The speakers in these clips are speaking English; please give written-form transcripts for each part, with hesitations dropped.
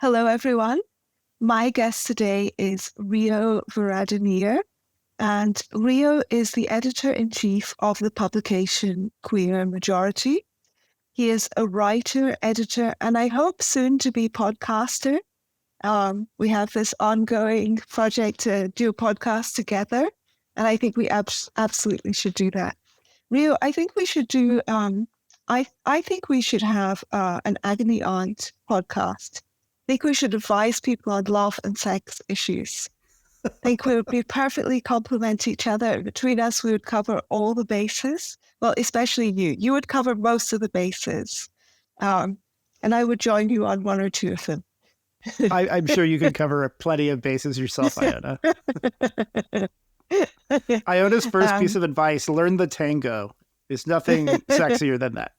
Hello, everyone. My guest today is Rio Veradonir, and Rio is the editor-in-chief of the publication Queer Majority. He is a writer, editor, and I hope soon to be podcaster. We have this ongoing project to do a podcast together, and I think we absolutely should do that. Rio, I think we should do. I think we should have an agony aunt podcast. I think we should advise people on love and sex issues. I think we would be perfectly complement each other. Between us, we would cover all the bases. Well, especially you. You would cover most of the bases. And I would join you on one or two of them. I'm sure you could cover plenty of bases yourself, Iona. Iona's first piece of advice, learn the tango. There's nothing sexier than that.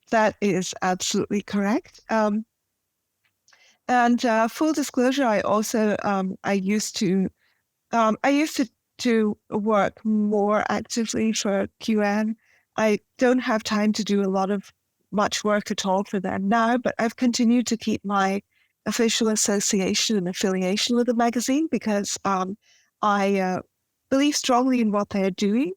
That is absolutely correct. And full disclosure, I also I used to work more actively for QN. I don't have time to do much work at all for them now, but I've continued to keep my official association and affiliation with the magazine because I believe strongly in what they're doing,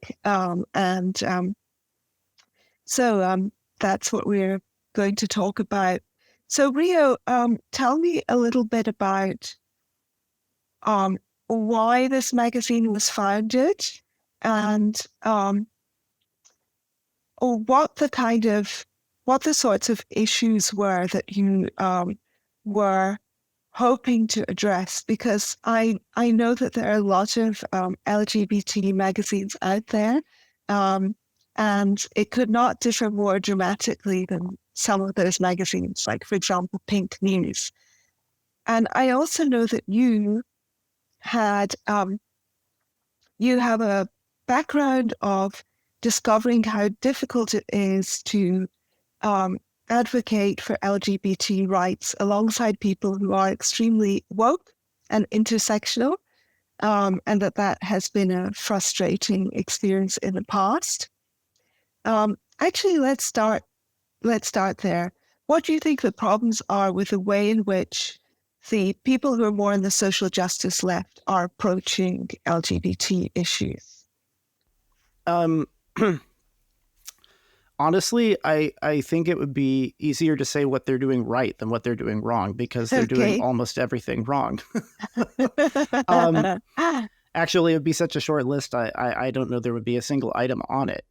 so that's what we're going to talk about. So Rio, tell me a little bit about why this magazine was founded and what the sorts of issues were that you were hoping to address, because I know that there are a lot of LGBT magazines out there, and it could not differ more dramatically than some of those magazines, like, for example, Pink News. And I also know that you have a background of discovering how difficult it is to advocate for LGBT rights alongside people who are extremely woke and intersectional, and that has been a frustrating experience in the past. Actually, let's start there. What do you think the problems are with the way in which the people who are more in the social justice left are approaching LGBT issues? Honestly, I think it would be easier to say what they're doing right than what they're doing wrong, because they're doing almost everything wrong. Actually, it would be such a short list, I don't know there would be a single item on it.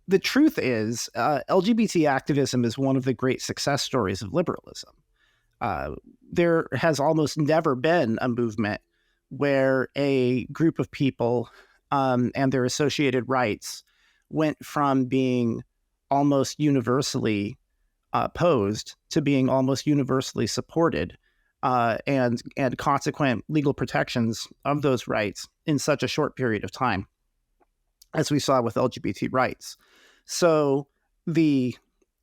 The truth is, LGBT activism is one of the great success stories of liberalism. There has almost never been a movement where a group of people and their associated rights went from being almost universally opposed to being almost universally supported, and consequent legal protections of those rights in such a short period of time, as we saw with LGBT rights. So the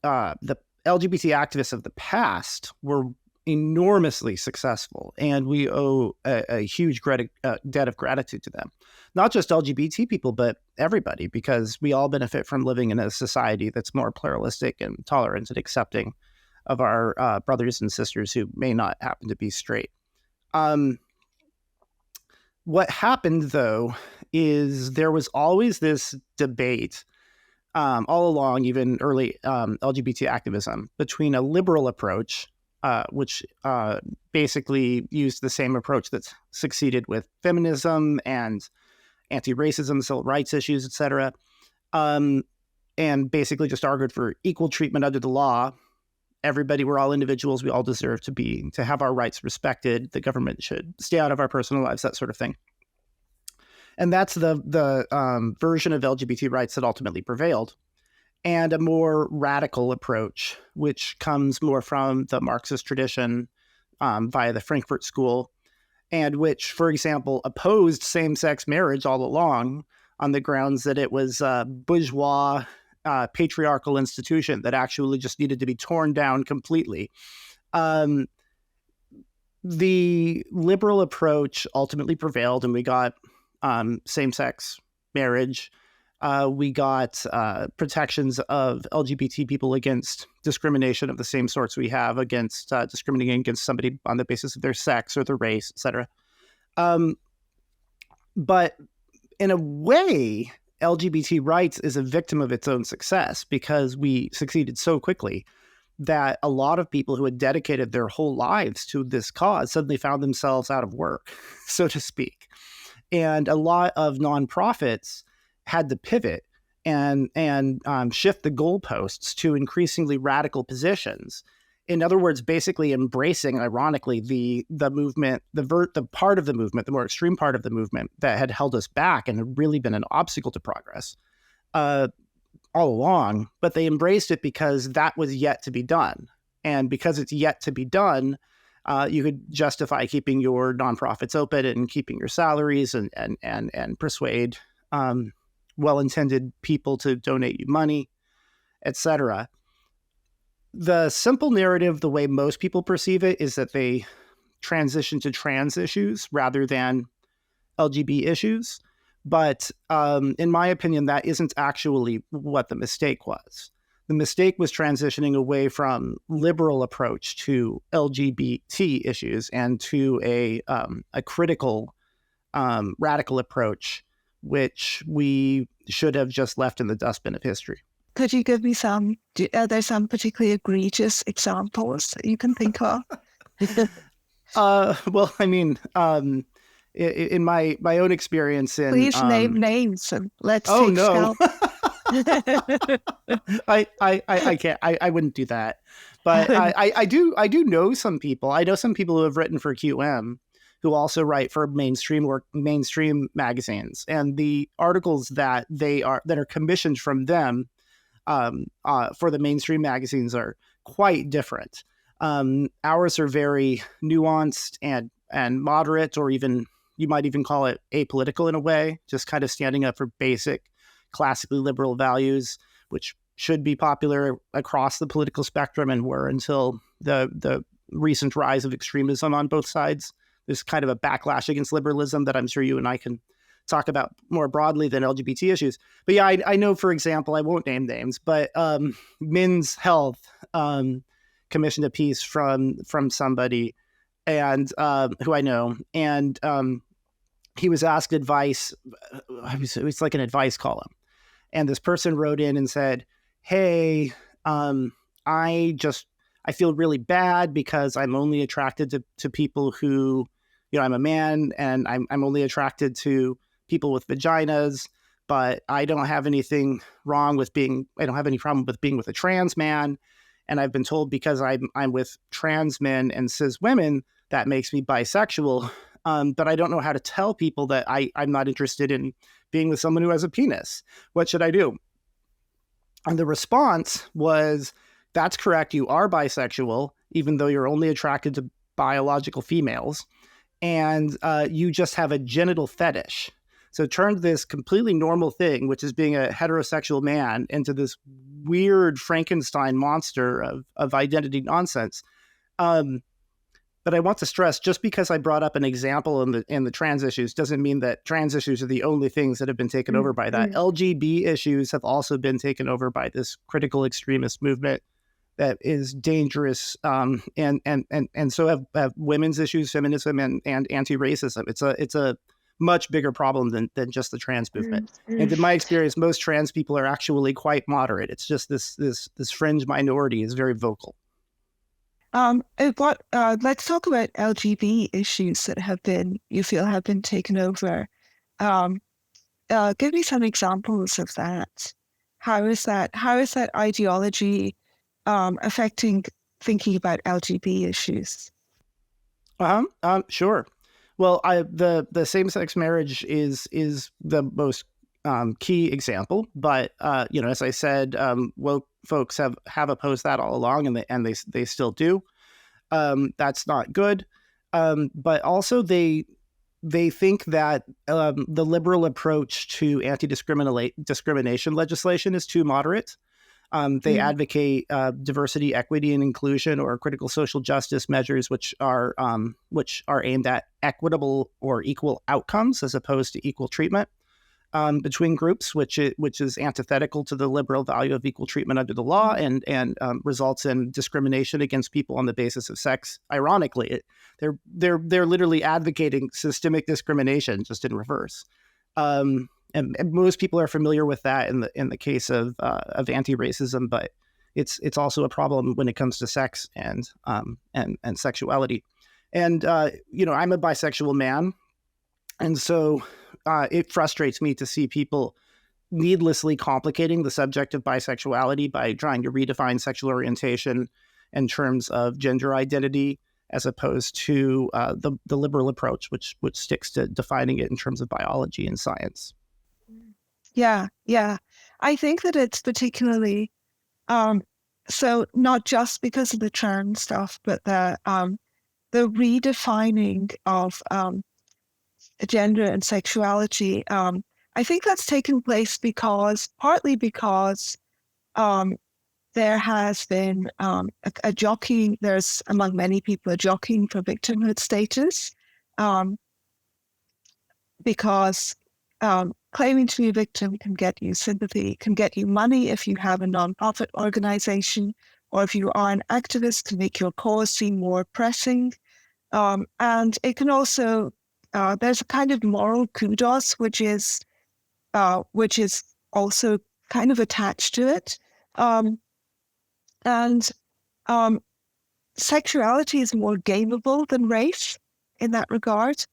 LGBT activists of the past were enormously successful, and we owe a huge debt of gratitude to them. Not just LGBT people, but everybody, because we all benefit from living in a society that's more pluralistic and tolerant and accepting of our brothers and sisters who may not happen to be straight. What happened, though, is there was always this debate all along, even early LGBT activism, between a liberal approach, which basically used the same approach that's succeeded with feminism and anti-racism, civil rights issues, etc., and basically just argued for equal treatment under the law. Everybody, we're all individuals. We all deserve to have our rights respected. The government should stay out of our personal lives, that sort of thing. And that's the version of LGBT rights that ultimately prevailed. And a more radical approach, which comes more from the Marxist tradition via the Frankfurt School, and which, for example, opposed same-sex marriage all along on the grounds that it was a bourgeois, patriarchal institution that actually just needed to be torn down completely. The liberal approach ultimately prevailed, and we got same-sex marriage We got protections of LGBT people against discrimination of the same sorts we have against discriminating against somebody on the basis of their sex or their race, etc. But in a way, LGBT rights is a victim of its own success because we succeeded so quickly that a lot of people who had dedicated their whole lives to this cause suddenly found themselves out of work, so to speak. And a lot of nonprofits had to pivot and shift the goalposts to increasingly radical positions. In other words, basically embracing, ironically, the movement, the part of the movement, the more extreme part of the movement that had held us back and had really been an obstacle to progress all along. But they embraced it because that was yet to be done. And because it's yet to be done, you could justify keeping your nonprofits open and keeping your salaries and persuade well-intended people to donate you money, etc. The simple narrative, the way most people perceive it, is that they transition to trans issues rather than LGBT issues. But in my opinion, that isn't actually what the mistake was. The mistake was transitioning away from liberal approach to LGBT issues and to a critical, radical approach, which we should have just left in the dustbin of history. Could you give me some, are there some particularly egregious examples that you can think of? Well, I mean, in my own experience in... Please name names and let's Oh, take no. scalp. I can't. I wouldn't do that. But I do know some people. I know some people who have written for QM who also write for mainstream magazines, and the articles that are commissioned from them for the mainstream magazines are quite different. Ours are very nuanced and moderate, or even you might even call it apolitical in a way, just kind of standing up for basic classically liberal values, which should be popular across the political spectrum and were until the recent rise of extremism on both sides. There's kind of a backlash against liberalism that I'm sure you and I can talk about more broadly than LGBT issues. But yeah, I know, for example, I won't name names, but Men's Health commissioned a piece from somebody and who I know, and he was asked advice. It was like an advice column. And this person wrote in and said, hey, I feel really bad because I'm only attracted to people who, I'm a man and I'm only attracted to people with vaginas, but I don't have anything wrong with I don't have any problem with being with a trans man. And I've been told because I'm with trans men and cis women, that makes me bisexual. But I don't know how to tell people that I'm not interested in being with someone who has a penis. What should I do? And the response was, that's correct. You are bisexual, even though you're only attracted to biological females. And you just have a genital fetish. So it turned this completely normal thing, which is being a heterosexual man, into this weird Frankenstein monster of identity nonsense. But I want to stress, just because I brought up an example in the trans issues doesn't mean that trans issues are the only things that have been taken over by that. LGBT issues have also been taken over by this critical extremist movement that is dangerous, and so have women's issues, feminism, and anti-racism. It's a much bigger problem than just the trans movement. And in my experience, most trans people are actually quite moderate. It's just this fringe minority is very vocal. Let's talk about LGBT issues that you feel have been taken over. Give me some examples of that. How is that ideology affecting thinking about LGBT issues? Sure. Well, the same-sex marriage is the most key example, but as I said, woke folks have opposed that all along, and they still do. That's not good. But also they think that the liberal approach to anti-discrimination legislation is too moderate. They advocate diversity, equity, and inclusion, or critical social justice measures, which are aimed at equitable or equal outcomes as opposed to equal treatment. between groups, which is antithetical to the liberal value of equal treatment under the law, and results in discrimination against people on the basis of sex. Ironically, they're literally advocating systemic discrimination, just in reverse. And most people are familiar with that in the case of anti-racism, but it's also a problem when it comes to sex and sexuality. And I'm a bisexual man, and so it frustrates me to see people needlessly complicating the subject of bisexuality by trying to redefine sexual orientation in terms of gender identity, as opposed to the liberal approach, which sticks to defining it in terms of biology and science. Yeah. I think that it's particularly so not just because of the trans stuff, but the redefining of gender and sexuality. I think that's taken place partly because there has been a jockeying. There's among many people a jockeying for victimhood status, because claiming to be a victim can get you sympathy, can get you money if you have a nonprofit organization, or if you are an activist, can make your cause seem more pressing. And it can also, there's a kind of moral kudos, which is also kind of attached to it. And sexuality is more gameable than race in that regard.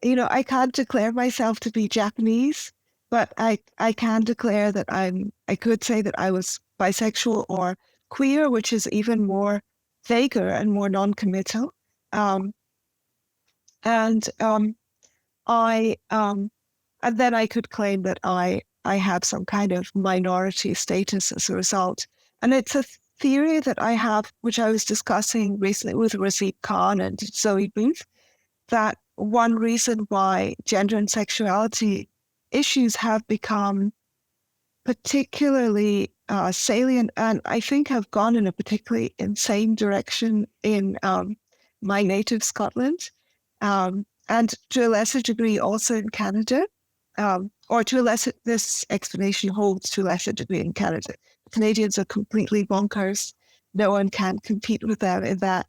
I can't declare myself to be Japanese, but I can declare that I could say that I was bisexual or queer, which is even more vaguer and more non-committal. And then I could claim that I have some kind of minority status as a result. And it's a theory that I have, which I was discussing recently with Razib Khan and Zoe Booth, that one reason why gender and sexuality issues have become particularly salient, and I think have gone in a particularly insane direction in my native Scotland, and to a lesser degree also in Canada, or to a lesser, this explanation holds to a lesser degree in Canada. Canadians are completely bonkers. No one can compete with them in that.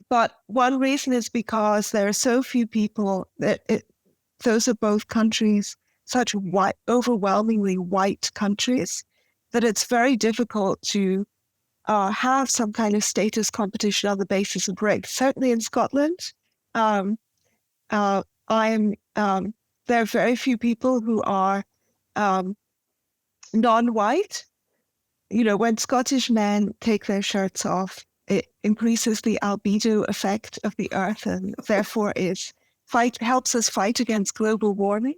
But one reason is because there are so few people those are both countries, such white, overwhelmingly white countries, that it's very difficult to have some kind of status competition on the basis of race. Certainly in Scotland, there are very few people who are non-white. When Scottish men take their shirts off, it increases the albedo effect of the earth, and therefore helps us fight against global warming.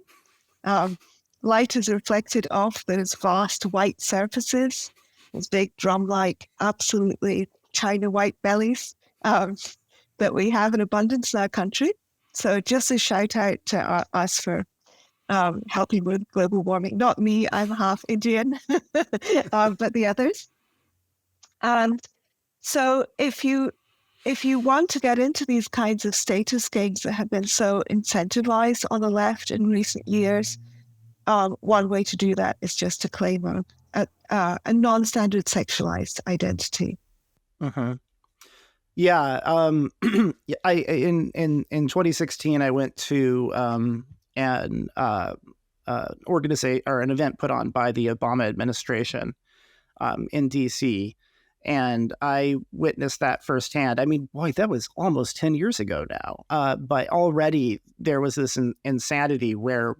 Light is reflected off those vast white surfaces, those big drum-like, absolutely china white bellies that we have in abundance in our country. So just a shout out to us for helping with global warming. Not me, I'm half Indian, but the others. And so if you want to get into these kinds of status games that have been so incentivized on the left in recent years, one way to do that is just to claim a non-standard sexualized identity. Uh-huh. Yeah. In 2016, I went to an organization or an event put on by the Obama administration in DC. And I witnessed that firsthand. I mean, boy, that was almost 10 years ago now. But already there was this insanity where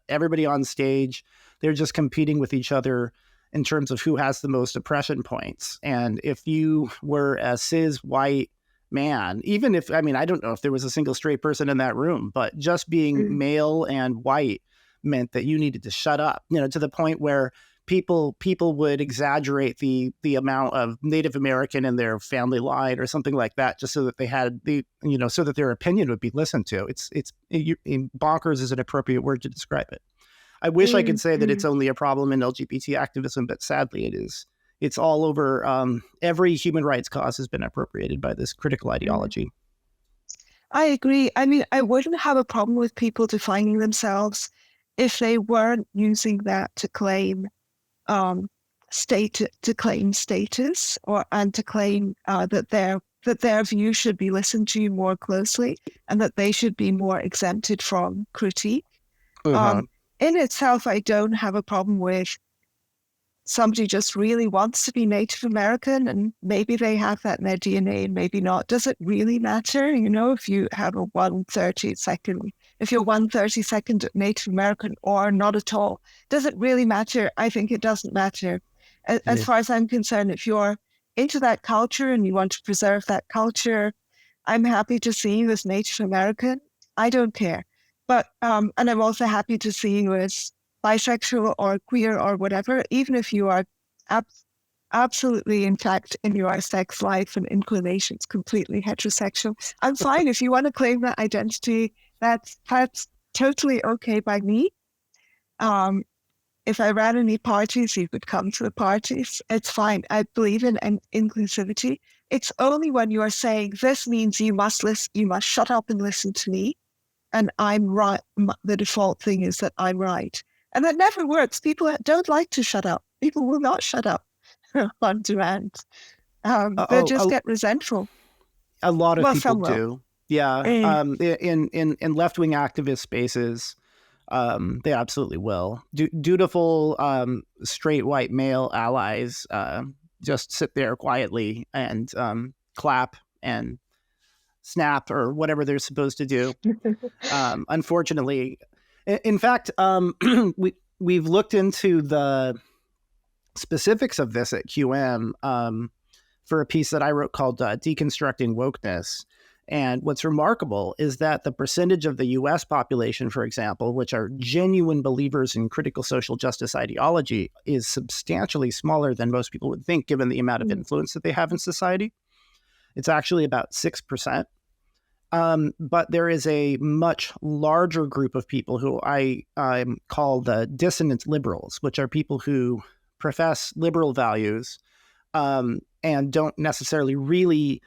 everybody on stage, they're just competing with each other in terms of who has the most oppression points. And if you were a cis white man, I don't know if there was a single straight person in that room, but just being male and white meant that you needed to shut up, to the point where people would exaggerate the amount of Native American in their family line or something like that, just so that they had so that their opinion would be listened to. Bonkers is an appropriate word to describe it. I wish I could say that it's only a problem in LGBT activism, but sadly it is. It's all over. Every human rights cause has been appropriated by this critical ideology. I agree. I mean, I wouldn't have a problem with people defining themselves if they weren't using that to claim status and to claim that their view should be listened to more closely and that they should be more exempted from critique. Uh-huh. In itself, I don't have a problem with somebody just really wants to be Native American and maybe they have that in their DNA and maybe not. Does it really matter? You know, if you have a 1/32nd, if you're 1/32nd Native American or not at all, does it really matter? I think it doesn't matter. As far as I'm concerned, if you're into that culture and you want to preserve that culture, I'm happy to see you as Native American. I don't care. But, and I'm also happy to see you as bisexual or queer or whatever, even if you are absolutely intact in your sex life and inclinations, completely heterosexual. I'm fine. If you want to claim that identity, that's totally okay by me. If I ran any parties, you could come to the parties. It's fine. I believe in inclusivity. It's only when you are saying this means you must shut up and listen to me, and I'm right. The default thing is that I'm right. And that never works. People don't like to shut up. People will not shut up on demand. They'll just get resentful. A lot of people do. Yeah. In left-wing activist spaces, they absolutely will. Dutiful, straight white male allies just sit there quietly and clap and snap or whatever they're supposed to do. Unfortunately, in fact, we've looked into the specifics of this at QM for a piece that I wrote called Deconstructing Wokeness. And what's remarkable is that the percentage of the US population, for example, which are genuine believers in critical social justice ideology, is substantially smaller than most people would think, given the amount of influence that they have in society. It's actually about 6%. But there is a much larger group of people who I call the dissonant liberals, which are people who profess liberal values and don't necessarily really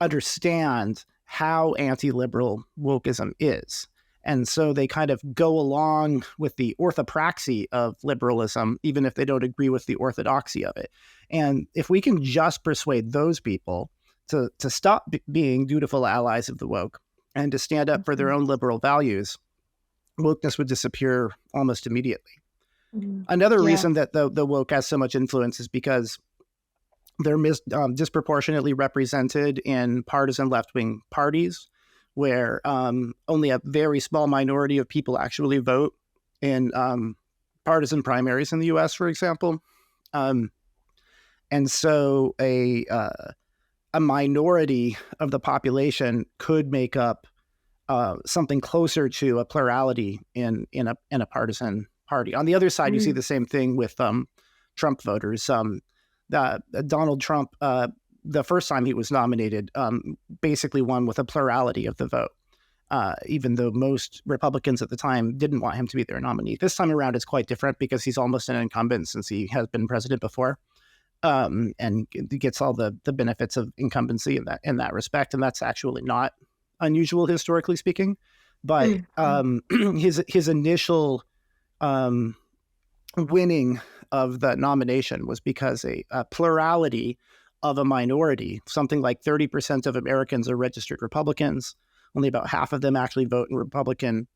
understand how anti-liberal wokeism is. And so they kind of go along with the orthopraxy of liberalism, even if they don't agree with the orthodoxy of it. And if we can just persuade those people to stop being dutiful allies of the woke and to stand up for their own liberal values, wokeness would disappear almost immediately. Another reason that the woke has so much influence is because they're disproportionately represented in partisan left-wing parties, where only a very small minority of people actually vote in partisan primaries in the U.S., for example. And so a minority of the population could make up something closer to a plurality in a partisan party. On the other side, you see the same thing with Trump voters. Donald Trump, the first time he was nominated, basically won with a plurality of the vote, even though most Republicans at the time didn't want him to be their nominee. This time around, it's quite different because he's almost an incumbent since he has been president before, and gets all the benefits of incumbency in that respect. And that's actually not unusual, historically speaking. But his initial winning of the nomination was because a plurality of a minority, something like 30% of Americans are registered Republicans. Only about half of them actually vote in Republican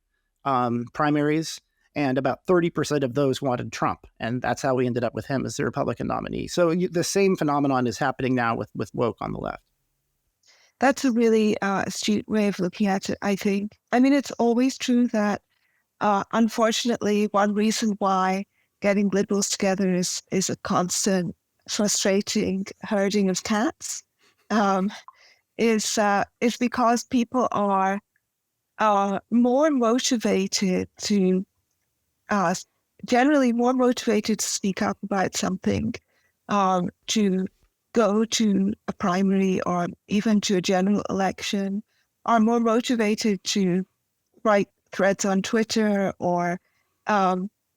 primaries. And about 30% of those wanted Trump. And that's how we ended up with him as the Republican nominee. So the same phenomenon is happening now with woke on the left. That's a really astute way of looking at it, I think. I mean, it's always true that, unfortunately, one reason why getting liberals together is a constant, frustrating herding of cats, is because people are more motivated to, generally more motivated to speak up about something, to go to a primary or even to a general election, are more motivated to write threads on Twitter or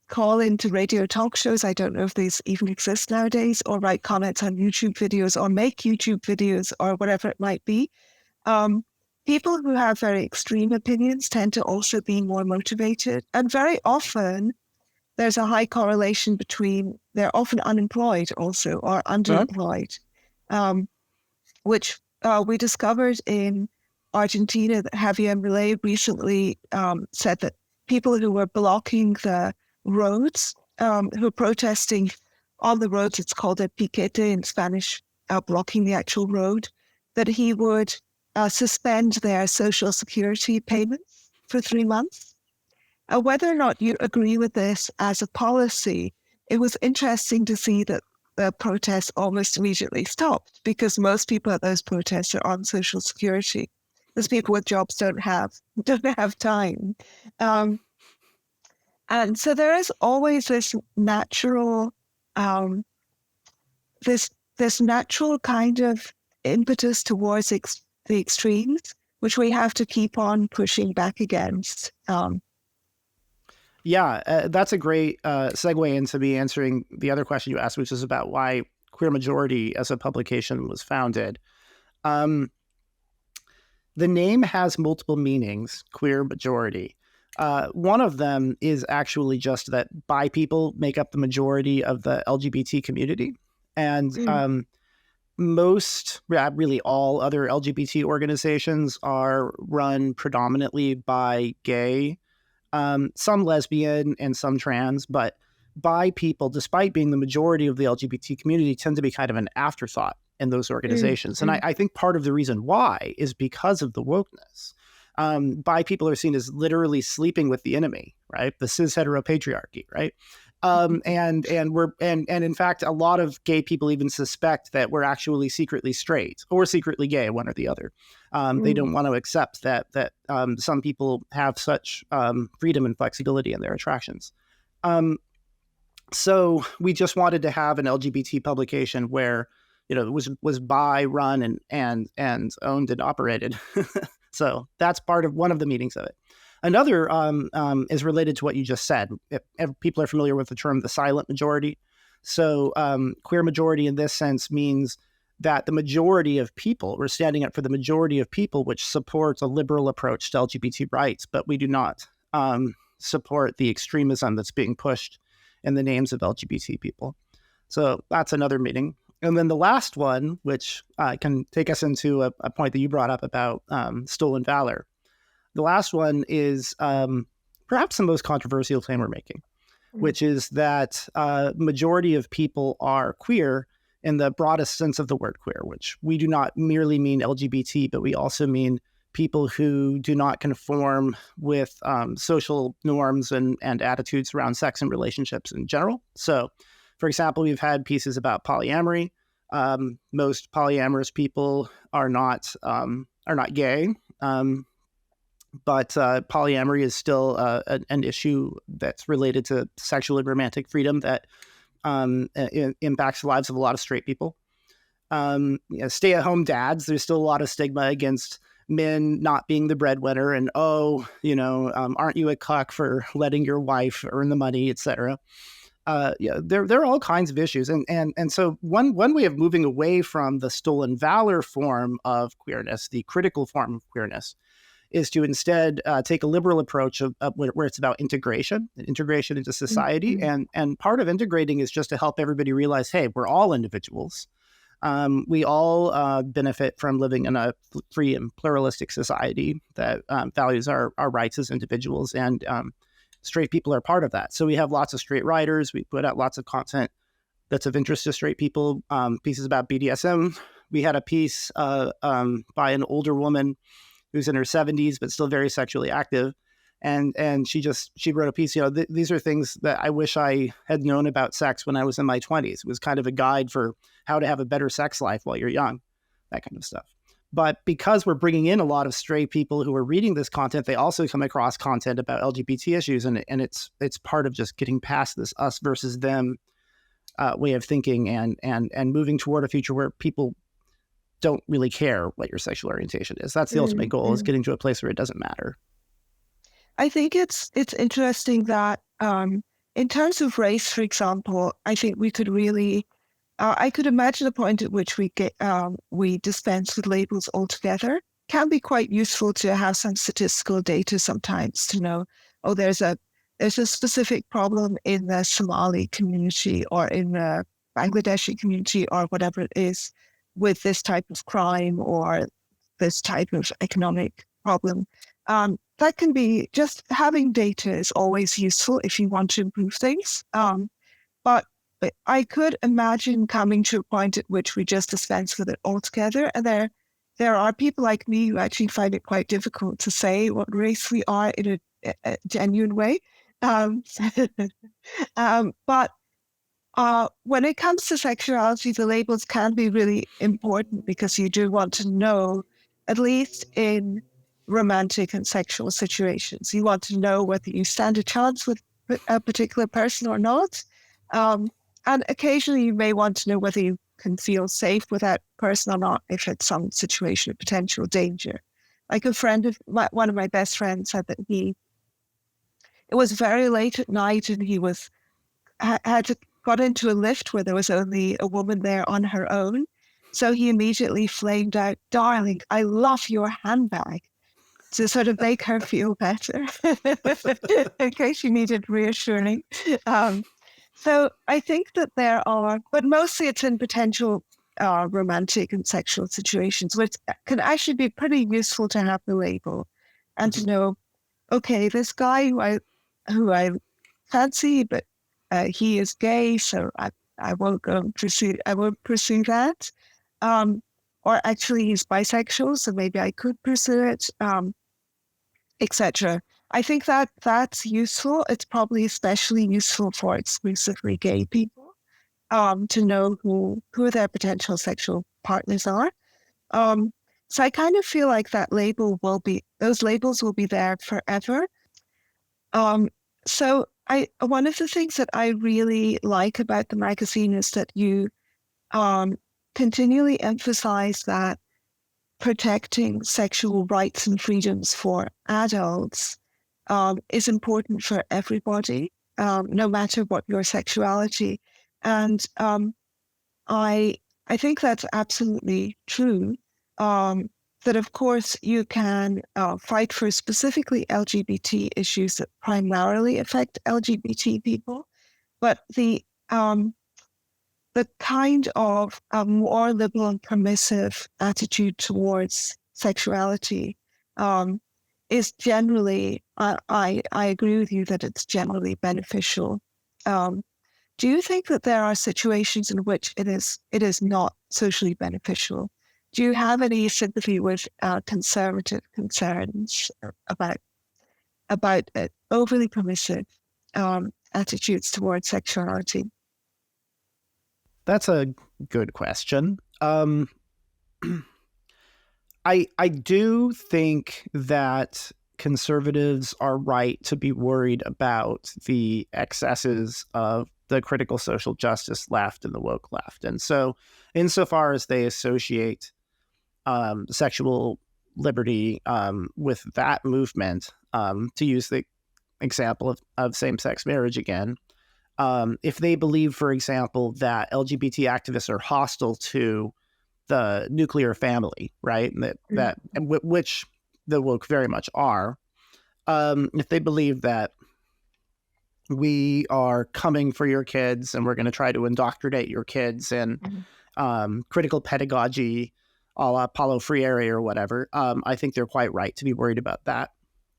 call into radio talk shows. I don't know if these even exist nowadays, or write comments on YouTube videos or make YouTube videos or whatever it might be. people who have very extreme opinions tend to also be more motivated. And very often there's a high correlation between, they're often unemployed also or underemployed, which we discovered in Argentina. That Javier Milei recently said that people who were blocking the roads, who were protesting on the roads, it's called a piquete in Spanish, blocking the actual road, that he would suspend their social security payments for 3 months. Whether or not you agree with this as a policy, it was interesting to see that the protests almost immediately stopped because most people at those protests are on social security. Those people with jobs don't have time. And so there is always this natural, this natural kind of impetus towards the extremes, which we have to keep on pushing back against. That's a great segue into me answering the other question you asked, which is about why Queer Majority as a publication was founded. The name has multiple meanings, Queer Majority. One of them is actually just that bi people make up the majority of the LGBT community. And most, really all other LGBT organizations are run predominantly by gay, some lesbian and some trans, but bi people, despite being the majority of the LGBT community, tend to be kind of an afterthought in those organizations. And I think part of the reason why is because of the wokeness. Bi people are seen as literally sleeping with the enemy, right? The cis heteropatriarchy, right? And in fact, a lot of gay people even suspect that we're actually secretly straight or secretly gay, one or the other. They don't want to accept that some people have such freedom and flexibility in their attractions. So we just wanted to have an LGBT publication where, it was bi, run, and owned and operated. So that's one of the meanings of it. Another is related to what you just said. If people are familiar with the term the silent majority. So queer majority in this sense means that the majority of people, we're standing up for the majority of people, which supports a liberal approach to LGBT rights, but we do not support the extremism that's being pushed in the names of LGBT people. So that's another meaning. And then the last one, which can take us into a point that you brought up about stolen valor. The last one is perhaps the most controversial claim we're making, which is that majority of people are queer in the broadest sense of the word queer, which we do not merely mean LGBT, but we also mean people who do not conform with social norms and attitudes around sex and relationships in general. So, for example, we've had pieces about polyamory. Most polyamorous people are not gay. But polyamory is still an issue that's related to sexual and romantic freedom that impacts the lives of a lot of straight people. Stay-at-home dads, there's still a lot of stigma against men not being the breadwinner and, aren't you a cuck for letting your wife earn the money, etc. There are all kinds of issues. And so one way of moving away from the stolen valor form of queerness, the critical form of queerness, is to instead take a liberal approach of where it's about integration into society. And part of integrating is just to help everybody realize, hey, we're all individuals. We all benefit from living in a free and pluralistic society that values our rights as individuals. And straight people are part of that. So we have lots of straight writers. We put out lots of content that's of interest to straight people, pieces about BDSM. We had a piece by an older woman who's in her 70s, but still very sexually active. And she wrote a piece, these are things that I wish I had known about sex when I was in my 20s. It was kind of a guide for how to have a better sex life while you're young, that kind of stuff. But because we're bringing in a lot of straight people who are reading this content, they also come across content about LGBT issues. And it's part of just getting past this us versus them way of thinking and moving toward a future where people don't really care what your sexual orientation is. That's the ultimate goal, is getting to a place where it doesn't matter. I think it's interesting that in terms of race, for example, I think we could really, I could imagine a point at which we dispense with labels altogether. can be quite useful to have some statistical data sometimes to know, oh, there's a specific problem in the Somali community or in the Bangladeshi community or whatever it is with this type of crime or this type of economic problem. That can be, just having data is always useful if you want to improve things. But I could imagine coming to a point at which we just dispense with it altogether. And there are people like me who actually find it quite difficult to say what race we are in a genuine way. But when it comes to sexuality, the labels can be really important because you do want to know, at least in romantic and sexual situations, you want to know whether you stand a chance with a particular person or not. And occasionally you may want to know whether you can feel safe with that person or not if it's some situation of potential danger. Like one of my best friends said that it was very late at night and he got into a lift where there was only a woman there on her own. So he immediately flamed out, "Darling, I love your handbag," to sort of make her feel better in case she needed reassuring. So I think that there are, but mostly it's in potential romantic and sexual situations, which can actually be pretty useful to have the label and to know, okay, this guy who I fancy, but he is gay, so I won't pursue that. Or actually he's bisexual, so maybe I could pursue it, etc. I think that that's useful. It's probably especially useful for exclusively gay people, to know who their potential sexual partners are. So I kind of feel like those labels will be there forever. So one of the things that I really like about the magazine is that you continually emphasize that protecting sexual rights and freedoms for adults is important for everybody, no matter what your sexuality. And I think that's absolutely true. That of course you can fight for specifically LGBT issues that primarily affect LGBT people, but the kind of more liberal and permissive attitude towards sexuality is generally, I agree with you that it's generally beneficial. Do you think that there are situations in which it is not socially beneficial? Do you have any sympathy with conservative concerns about overly permissive attitudes towards sexuality? That's a good question. I do think that conservatives are right to be worried about the excesses of the critical social justice left and the woke left. And so insofar as they associate sexual liberty with that movement, to use the example of same-sex marriage again, if they believe, for example, that LGBT activists are hostile to the nuclear family, right? Which the woke very much are. If they believe that we are coming for your kids and we're going to try to indoctrinate your kids in critical pedagogy, a la Paulo Freire or whatever, I think they're quite right to be worried about that.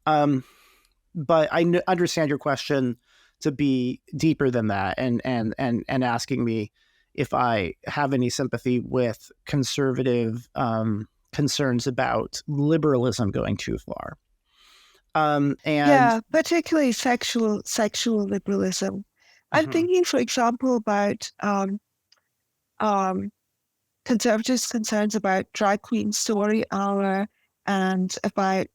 But I understand your question to be deeper than that, and asking me if I have any sympathy with conservative concerns about liberalism going too far. Yeah, particularly sexual liberalism. I'm thinking, for example, about conservatives' concerns about drag queen story hour and about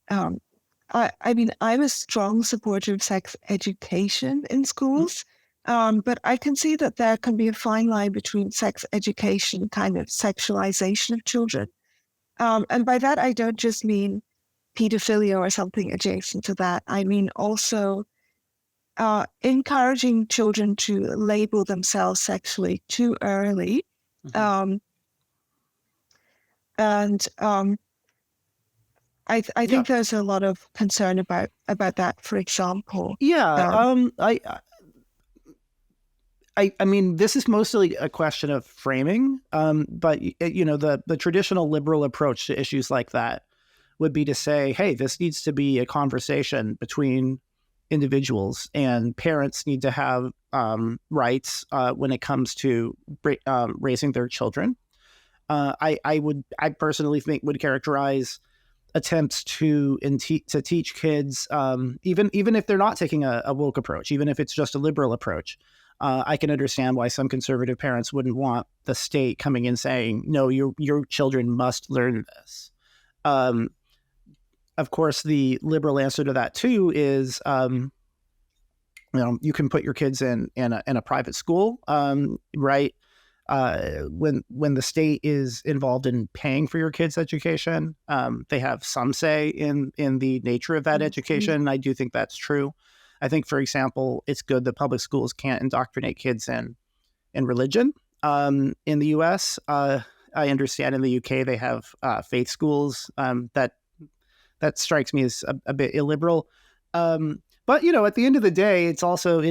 I mean, I'm a strong supporter of sex education in schools, but I can see that there can be a fine line between sex education, kind of sexualization of children. And by that, I don't just mean pedophilia or something adjacent to that. I mean also encouraging children to label themselves sexually too early. And I think there's a lot of concern about that, for example. I mean, this is mostly a question of framing, but the traditional liberal approach to issues like that would be to say, hey, this needs to be a conversation between individuals, and parents need to have rights when it comes to raising their children. I personally think would characterize attempts to teach kids, even if they're not taking a woke approach, even if it's just a liberal approach. I can understand why some conservative parents wouldn't want the state coming in saying, no, your children must learn this. Of course, the liberal answer to that too is, you can put your kids in a private school, right? When the state is involved in paying for your kids' education, they have some say in the nature of that education. I do think that's true. I think, for example, it's good that public schools can't indoctrinate kids in religion. In the U.S., I understand in the U.K. they have faith schools. That strikes me as a bit illiberal. But at the end of the day, it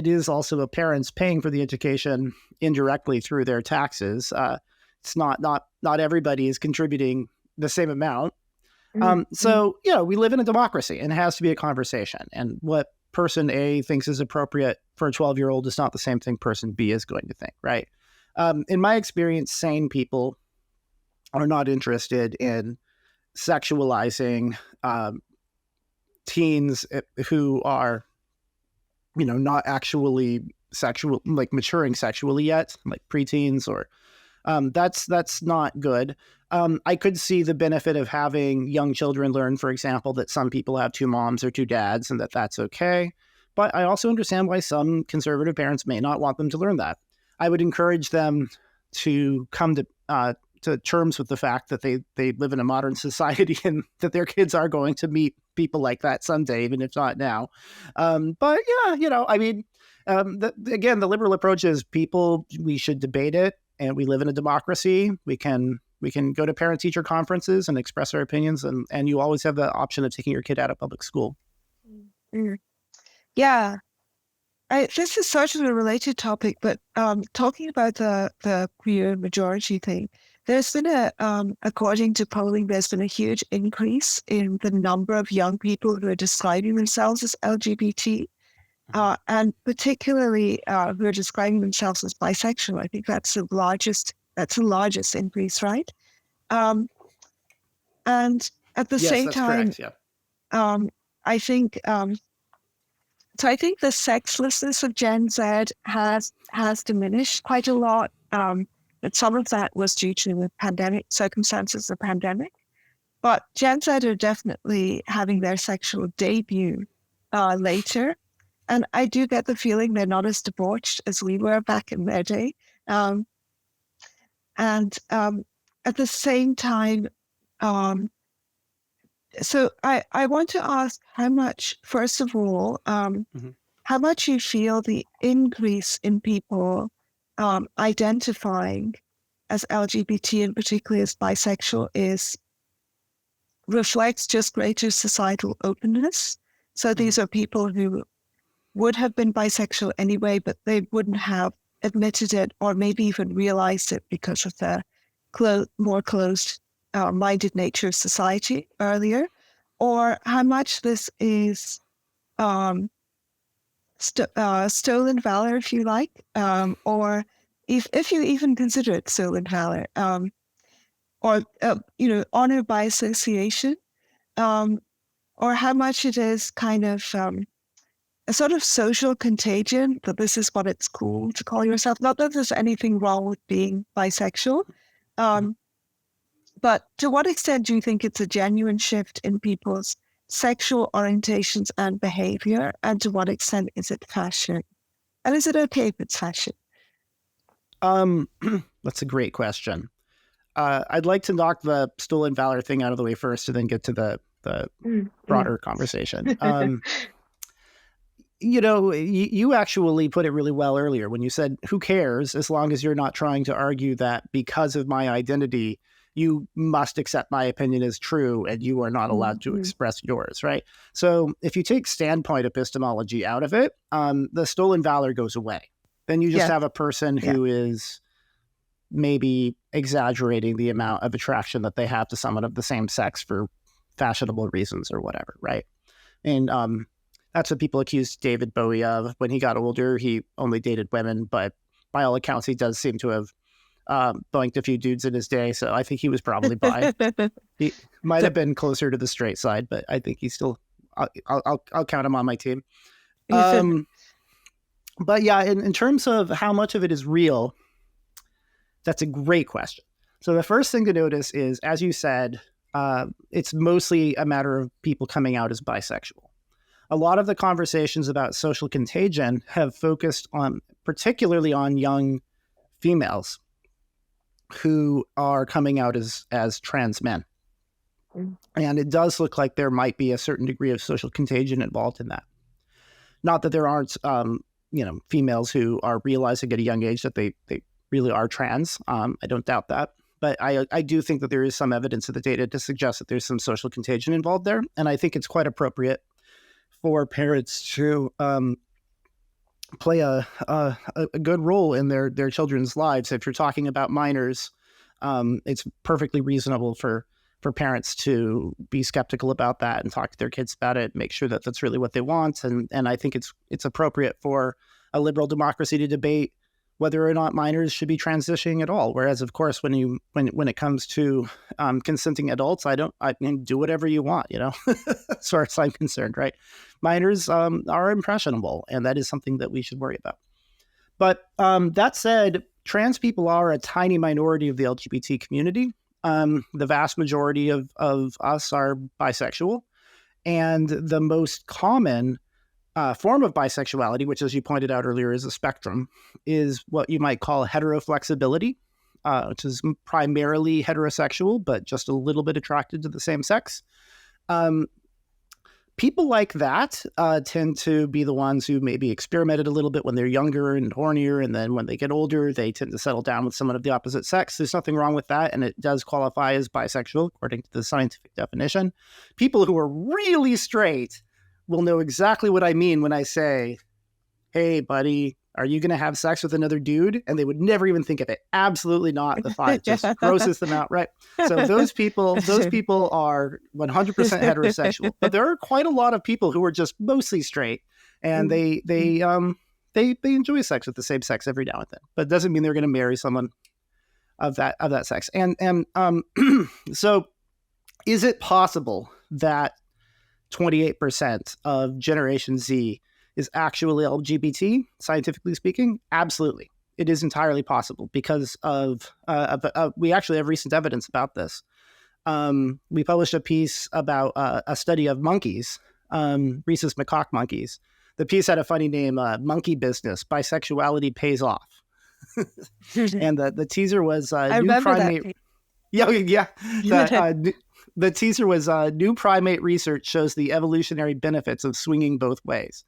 is also the parents paying for the education indirectly through their taxes. It's not everybody is contributing the same amount. So we live in a democracy, and it has to be a conversation. And what person A thinks is appropriate for a 12-year-old is not the same thing person B is going to think, right? In my experience, sane people are not interested in sexualizing teens who are, not actually sexual, like maturing sexually yet, like preteens, or that's not good. I could see the benefit of having young children learn, for example, that some people have two moms or two dads, and that's okay. But I also understand why some conservative parents may not want them to learn that. I would encourage them to come to terms with the fact that they live in a modern society, and that their kids are going to meet people like that someday, even if not now. But yeah, I mean, again, the liberal approach is we should debate it, and we live in a democracy. We can go to parent-teacher conferences and express our opinions, and you always have the option of taking your kid out of public school. Yeah. This is sort of a related topic, but talking about the queer majority thing, there's been according to polling, there's been a huge increase in the number of young people who are describing themselves as LGBT, and particularly who are describing themselves as bisexual. I think that's the largest increase, right? And at the same time, correct, yeah. I think so. I think the sexlessness of Gen Z has diminished quite a lot. But some of that was due to the pandemic circumstances, the pandemic. But Gen Z are definitely having their sexual debut later. And I do get the feeling they're not as debauched as we were back in their day. And at the same time, so I want to ask how much, first of all, how much you feel the increase in people identifying as LGBT, and particularly as bisexual, reflects just greater societal openness. So these are people who would have been bisexual anyway, but they wouldn't have admitted it or maybe even realized it because of the more closed-minded nature of society earlier, or how much this is stolen valor, if you like, or if you even consider it stolen valor, or honor by association, or how much it is kind of a sort of social contagion, that this is what it's cool to call yourself. Not that there's anything wrong with being bisexual, but to what extent do you think it's a genuine shift in people's sexual orientations and behavior, and to what extent is it fashion? And is it okay if it's fashion? That's a great question. I'd like to knock the stolen valor thing out of the way first, and then get to the broader conversation. You actually put it really well earlier when you said, who cares, as long as you're not trying to argue that because of my identity, you must accept my opinion as true and you are not allowed to express yours, right? So if you take standpoint epistemology out of it, the stolen valor goes away. Then you just have a person who is maybe exaggerating the amount of attraction that they have to someone of the same sex for fashionable reasons or whatever, right? And that's what people accused David Bowie of. When he got older, he only dated women, but by all accounts, he does seem to have boinked a few dudes in his day. So I think he was probably bi. He might have been closer to the straight side, but I think he's still, I'll count him on my team. But yeah, in terms of how much of it is real, that's a great question. So the first thing to notice is, as you said, it's mostly a matter of people coming out as bisexual. A lot of the conversations about social contagion have focused on, particularly on young females who are coming out as trans men. And it does look like there might be a certain degree of social contagion involved in that. Not that there aren't, females who are realizing at a young age that they really are trans. I don't doubt that. But I do think that there is some evidence in the data to suggest that there's some social contagion involved there. And I think it's quite appropriate for parents to play a good role in their children's lives. If you're talking about minors, it's perfectly reasonable for parents to be skeptical about that and talk to their kids about it, make sure that that's really what they want. And I think it's appropriate for a liberal democracy to debate whether or not minors should be transitioning at all. Whereas, of course, when it comes to consenting adults, I mean, do whatever you want, as far as I'm concerned, right? Minors are impressionable, and that is something that we should worry about. But that said, trans people are a tiny minority of the LGBT community. The vast majority of us are bisexual, and the most common form of bisexuality, which, as you pointed out earlier, is a spectrum, is what you might call heteroflexibility, which is primarily heterosexual, but just a little bit attracted to the same sex. People like that tend to be the ones who maybe experimented a little bit when they're younger and hornier, and then when they get older, they tend to settle down with someone of the opposite sex. There's nothing wrong with that, and it does qualify as bisexual according to the scientific definition. People who are really straight will know exactly what I mean when I say, hey, buddy, are you going to have sex with another dude? And they would never even think of it. Absolutely not. The thought just grosses them out, right? So those people are 100% heterosexual. But there are quite a lot of people who are just mostly straight, and they enjoy sex with the same sex every now and then. But it doesn't mean they're going to marry someone of that sex. And so is it possible that 28% of Generation Z is actually LGBT, scientifically speaking? Absolutely. It is entirely possible because of we actually have recent evidence about this. We published a piece about a study of monkeys, rhesus macaque monkeys. The piece had a funny name, Monkey Business, Bisexuality Pays Off. And the teaser was new primate. Yeah. The teaser was new primate research shows the evolutionary benefits of swinging both ways.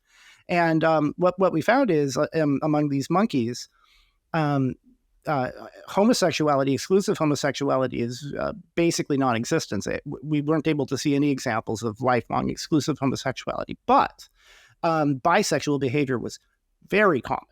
And what we found is among these monkeys, homosexuality, exclusive homosexuality is basically non-existent. We weren't able to see any examples of lifelong exclusive homosexuality, but bisexual behavior was very common.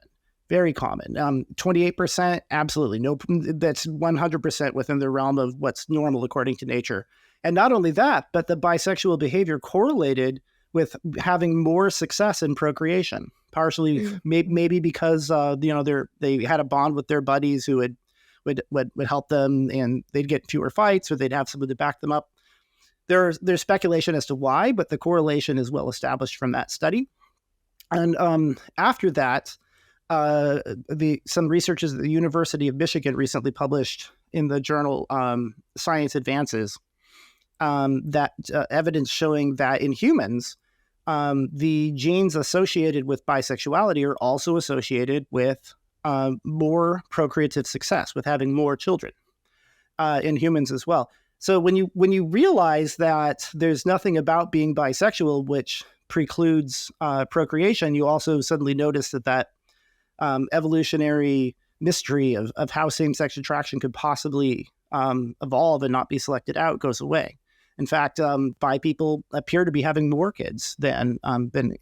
Very common. 28%, absolutely. No, that's 100% within the realm of what's normal according to nature. And not only that, but the bisexual behavior correlated with having more success in procreation, partially maybe because they had a bond with their buddies who would help them, and they'd get fewer fights, or they'd have someone to back them up. There's speculation as to why, but the correlation is well established from that study. And after that, some researchers at the University of Michigan recently published in the journal Science Advances that evidence showing that in humans, the genes associated with bisexuality are also associated with more procreative success, with having more children in humans as well. So when you realize that there's nothing about being bisexual which precludes procreation, you also suddenly notice that evolutionary mystery of how same-sex attraction could possibly evolve and not be selected out goes away. In fact, bi people appear to be having more kids than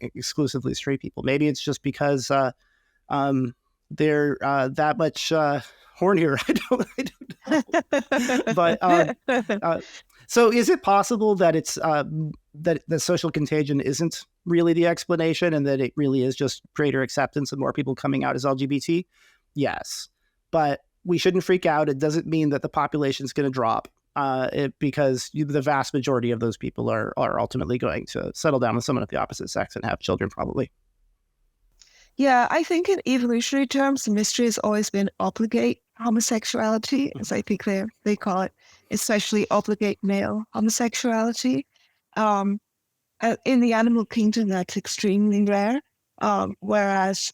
exclusively straight people. Maybe it's just because they're that much hornier. I don't know. But so, is it possible that it's that the social contagion isn't really the explanation, and that it really is just greater acceptance and more people coming out as LGBT? Yes, but we shouldn't freak out. It doesn't mean that the population is going to drop. Because the vast majority of those people are ultimately going to settle down with someone of the opposite sex and have children, probably. Yeah, I think in evolutionary terms, the mystery has always been obligate homosexuality, as I think they call it, especially obligate male homosexuality. In the animal kingdom, that's extremely rare, whereas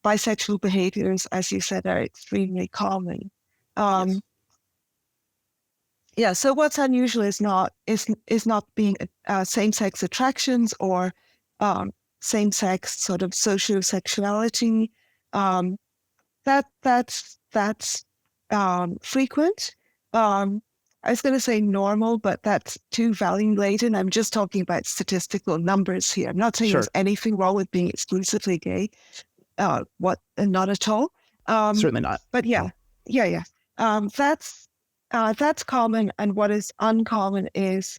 bisexual behaviors, as you said, are extremely common. Yes. Yeah, so what's unusual is not being same-sex attractions or same-sex sort of sociosexuality. That's frequent. I was going to say normal, but that's too value-laden. I'm just talking about statistical numbers here. I'm not saying Sure. there's anything wrong with being exclusively gay. Not at all. Certainly not. But yeah. That's common, and what is uncommon is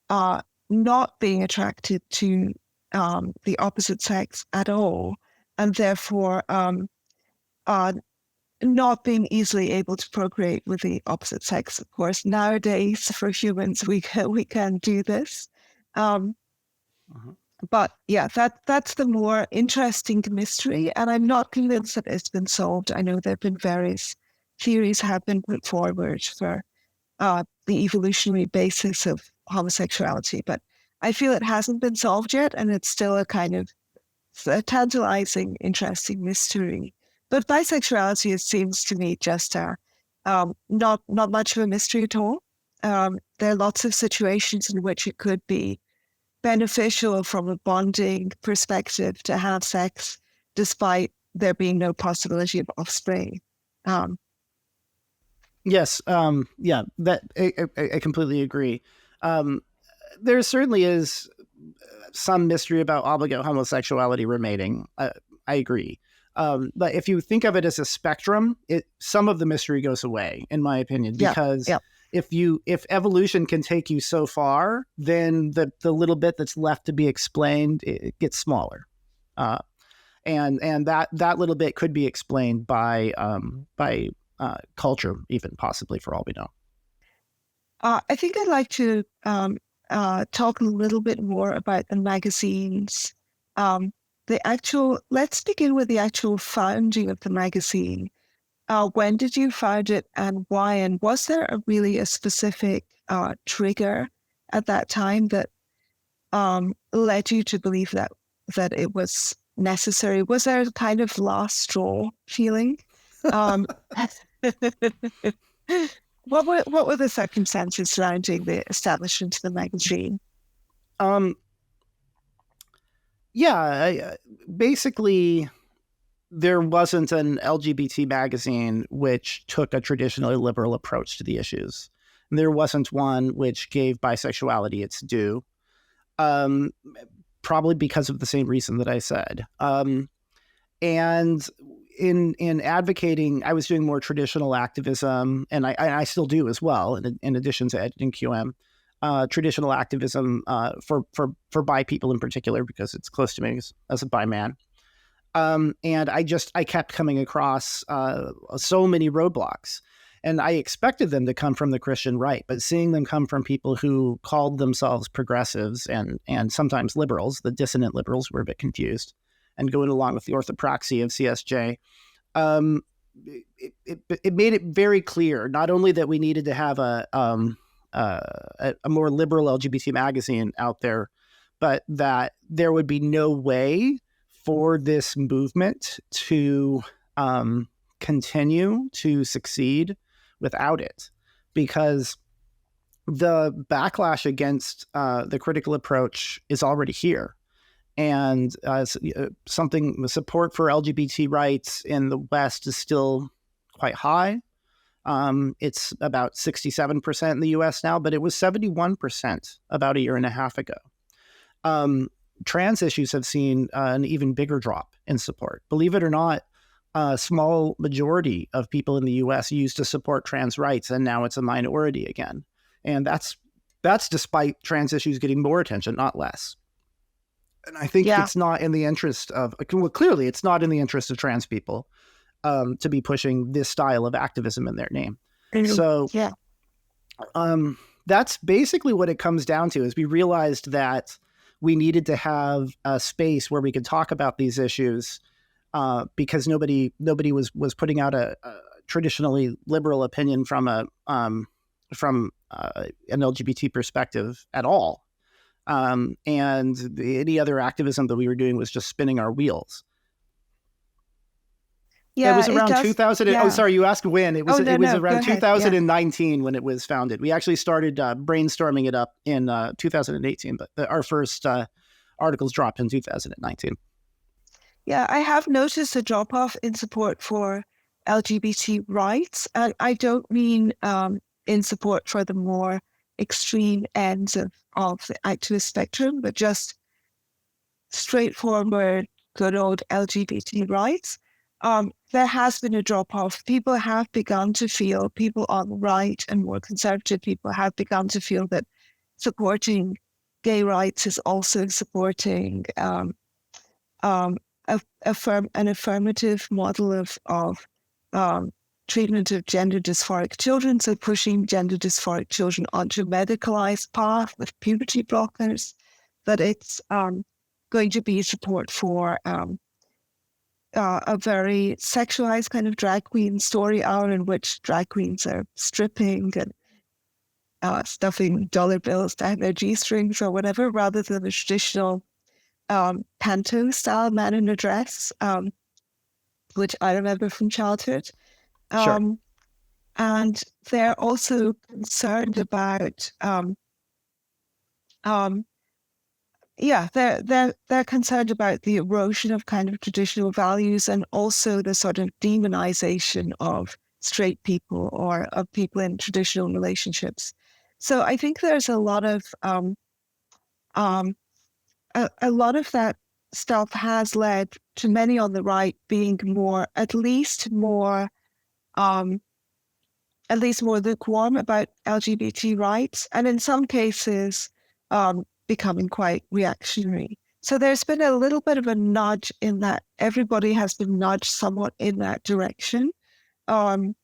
not being attracted to the opposite sex at all, and therefore not being easily able to procreate with the opposite sex. Of course, nowadays for humans we can do this, but yeah, that's the more interesting mystery, and I'm not convinced that it's been solved. I know there have been various theories have been put forward for the evolutionary basis of homosexuality, but I feel it hasn't been solved yet, and it's still a kind of a tantalizing, interesting mystery. But bisexuality, it seems to me, just not much of a mystery at all. There are lots of situations in which it could be beneficial from a bonding perspective to have sex, despite there being no possibility of offspring. Yes. Yeah. That I completely agree. There certainly is some mystery about obligate homosexuality remaining. I agree. But if you think of it as a spectrum, some of the mystery goes away, in my opinion, because if evolution can take you so far, then the little bit that's left to be explained, it gets smaller. And that little bit could be explained by culture, even possibly, for all we know. I think I'd like to talk a little bit more about the magazines. Let's begin with the actual founding of the magazine. When did you found it, and why? And was there a specific trigger at that time that led you to believe that it was necessary? Was there a kind of last straw feeling? What were the circumstances surrounding the establishment of the magazine? Basically, there wasn't an LGBT magazine which took a traditionally liberal approach to the issues. There wasn't one which gave bisexuality its due, probably because of the same reason that I said. And in advocating, I was doing more traditional activism, and I still do as well, in addition to editing QM, traditional activism for bi people in particular, because it's close to me as a bi man. And I kept coming across so many roadblocks, and I expected them to come from the Christian right, but seeing them come from people who called themselves progressives and sometimes liberals, the dissonant liberals, were a bit confused, and going along with the orthopraxy of CSJ, it made it very clear not only that we needed to have a more liberal LGBT magazine out there, but that there would be no way for this movement to continue to succeed without it, because the backlash against the critical approach is already here. And support for LGBT rights in the West is still quite high. It's about 67% in the US now, but it was 71% about a year and a half ago. Trans issues have seen an even bigger drop in support. Believe it or not, a small majority of people in the US used to support trans rights, and now it's a minority again. And that's despite trans issues getting more attention, not less. And I think it's not in the interest of, well, clearly it's not in the interest of trans people to be pushing this style of activism in their name. So that's basically what it comes down to, is we realized that we needed to have a space where we could talk about these issues because nobody was putting out a traditionally liberal opinion from an LGBT perspective at all. And any other activism that we were doing was just spinning our wheels. Yeah, it was around 2000. Yeah. Oh, sorry, you asked when. It was around 2019 yeah. when it was founded. We actually started brainstorming it up in 2018, but our first articles dropped in 2019. Yeah, I have noticed a drop-off in support for LGBT rights. And I don't mean in support for the more extreme ends of the activist spectrum, but just straightforward, good old LGBT rights. There has been a drop-off. People have begun to feel, people on the right and more conservative people have begun to feel that supporting gay rights is also supporting an affirmative model of treatment of gender dysphoric children, so pushing gender dysphoric children onto a medicalized path with puberty blockers, that it's going to be support for a very sexualized kind of drag queen story hour in which drag queens are stripping and stuffing dollar bills down their G-strings or whatever, rather than the traditional panto-style man in a dress, which I remember from childhood. Sure. And they're also concerned about they're concerned about the erosion of kind of traditional values and also the sort of demonization of straight people or of people in traditional relationships. So I think there's a lot of that stuff has led to many on the right being at least more lukewarm about LGBT rights, and in some cases becoming quite reactionary. So there's been a little bit of a nudge in that. Everybody has been nudged somewhat in that direction. And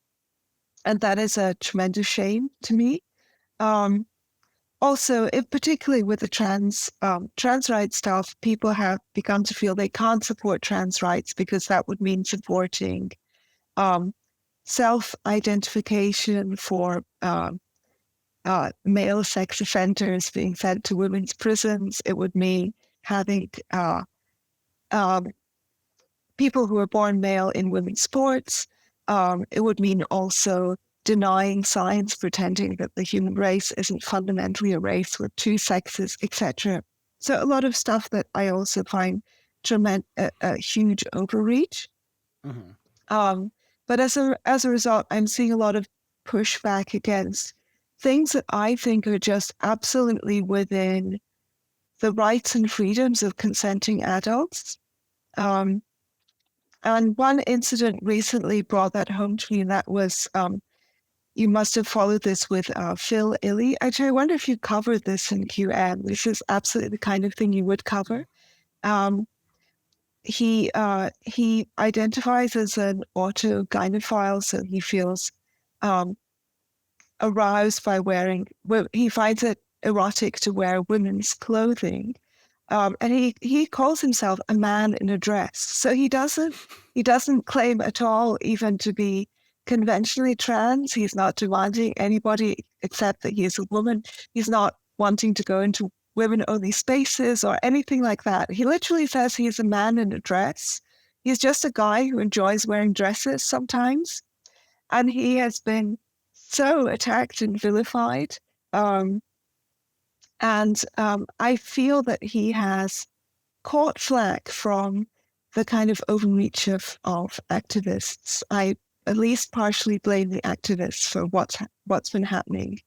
that is a tremendous shame to me. Also, particularly with the trans rights stuff, people have begun to feel they can't support trans rights because that would mean supporting self-identification for male sex offenders being sent to women's prisons. It would mean having people who are born male in women's sports. It would mean also denying science, pretending that the human race isn't fundamentally a race with two sexes, etc. So a lot of stuff that I also find a huge overreach. Mm-hmm. But as a result, I'm seeing a lot of pushback against things that I think are just absolutely within the rights and freedoms of consenting adults. And one incident recently brought that home to me, and that was, you must have followed this with Phil Illey. Actually, I wonder if you covered this in QM. This is absolutely the kind of thing you would cover. He identifies as an autogynephile, so he feels aroused by he finds it erotic to wear women's clothing. And he calls himself a man in a dress. So he doesn't claim at all even to be conventionally trans. He's not demanding anybody except that he is a woman. He's not wanting to go into women-only spaces or anything like that. He literally says he's a man in a dress. He's just a guy who enjoys wearing dresses sometimes. And he has been so attacked and vilified. And I feel that he has caught flack from the kind of overreach of activists. at least partially blame the activists for what's been happening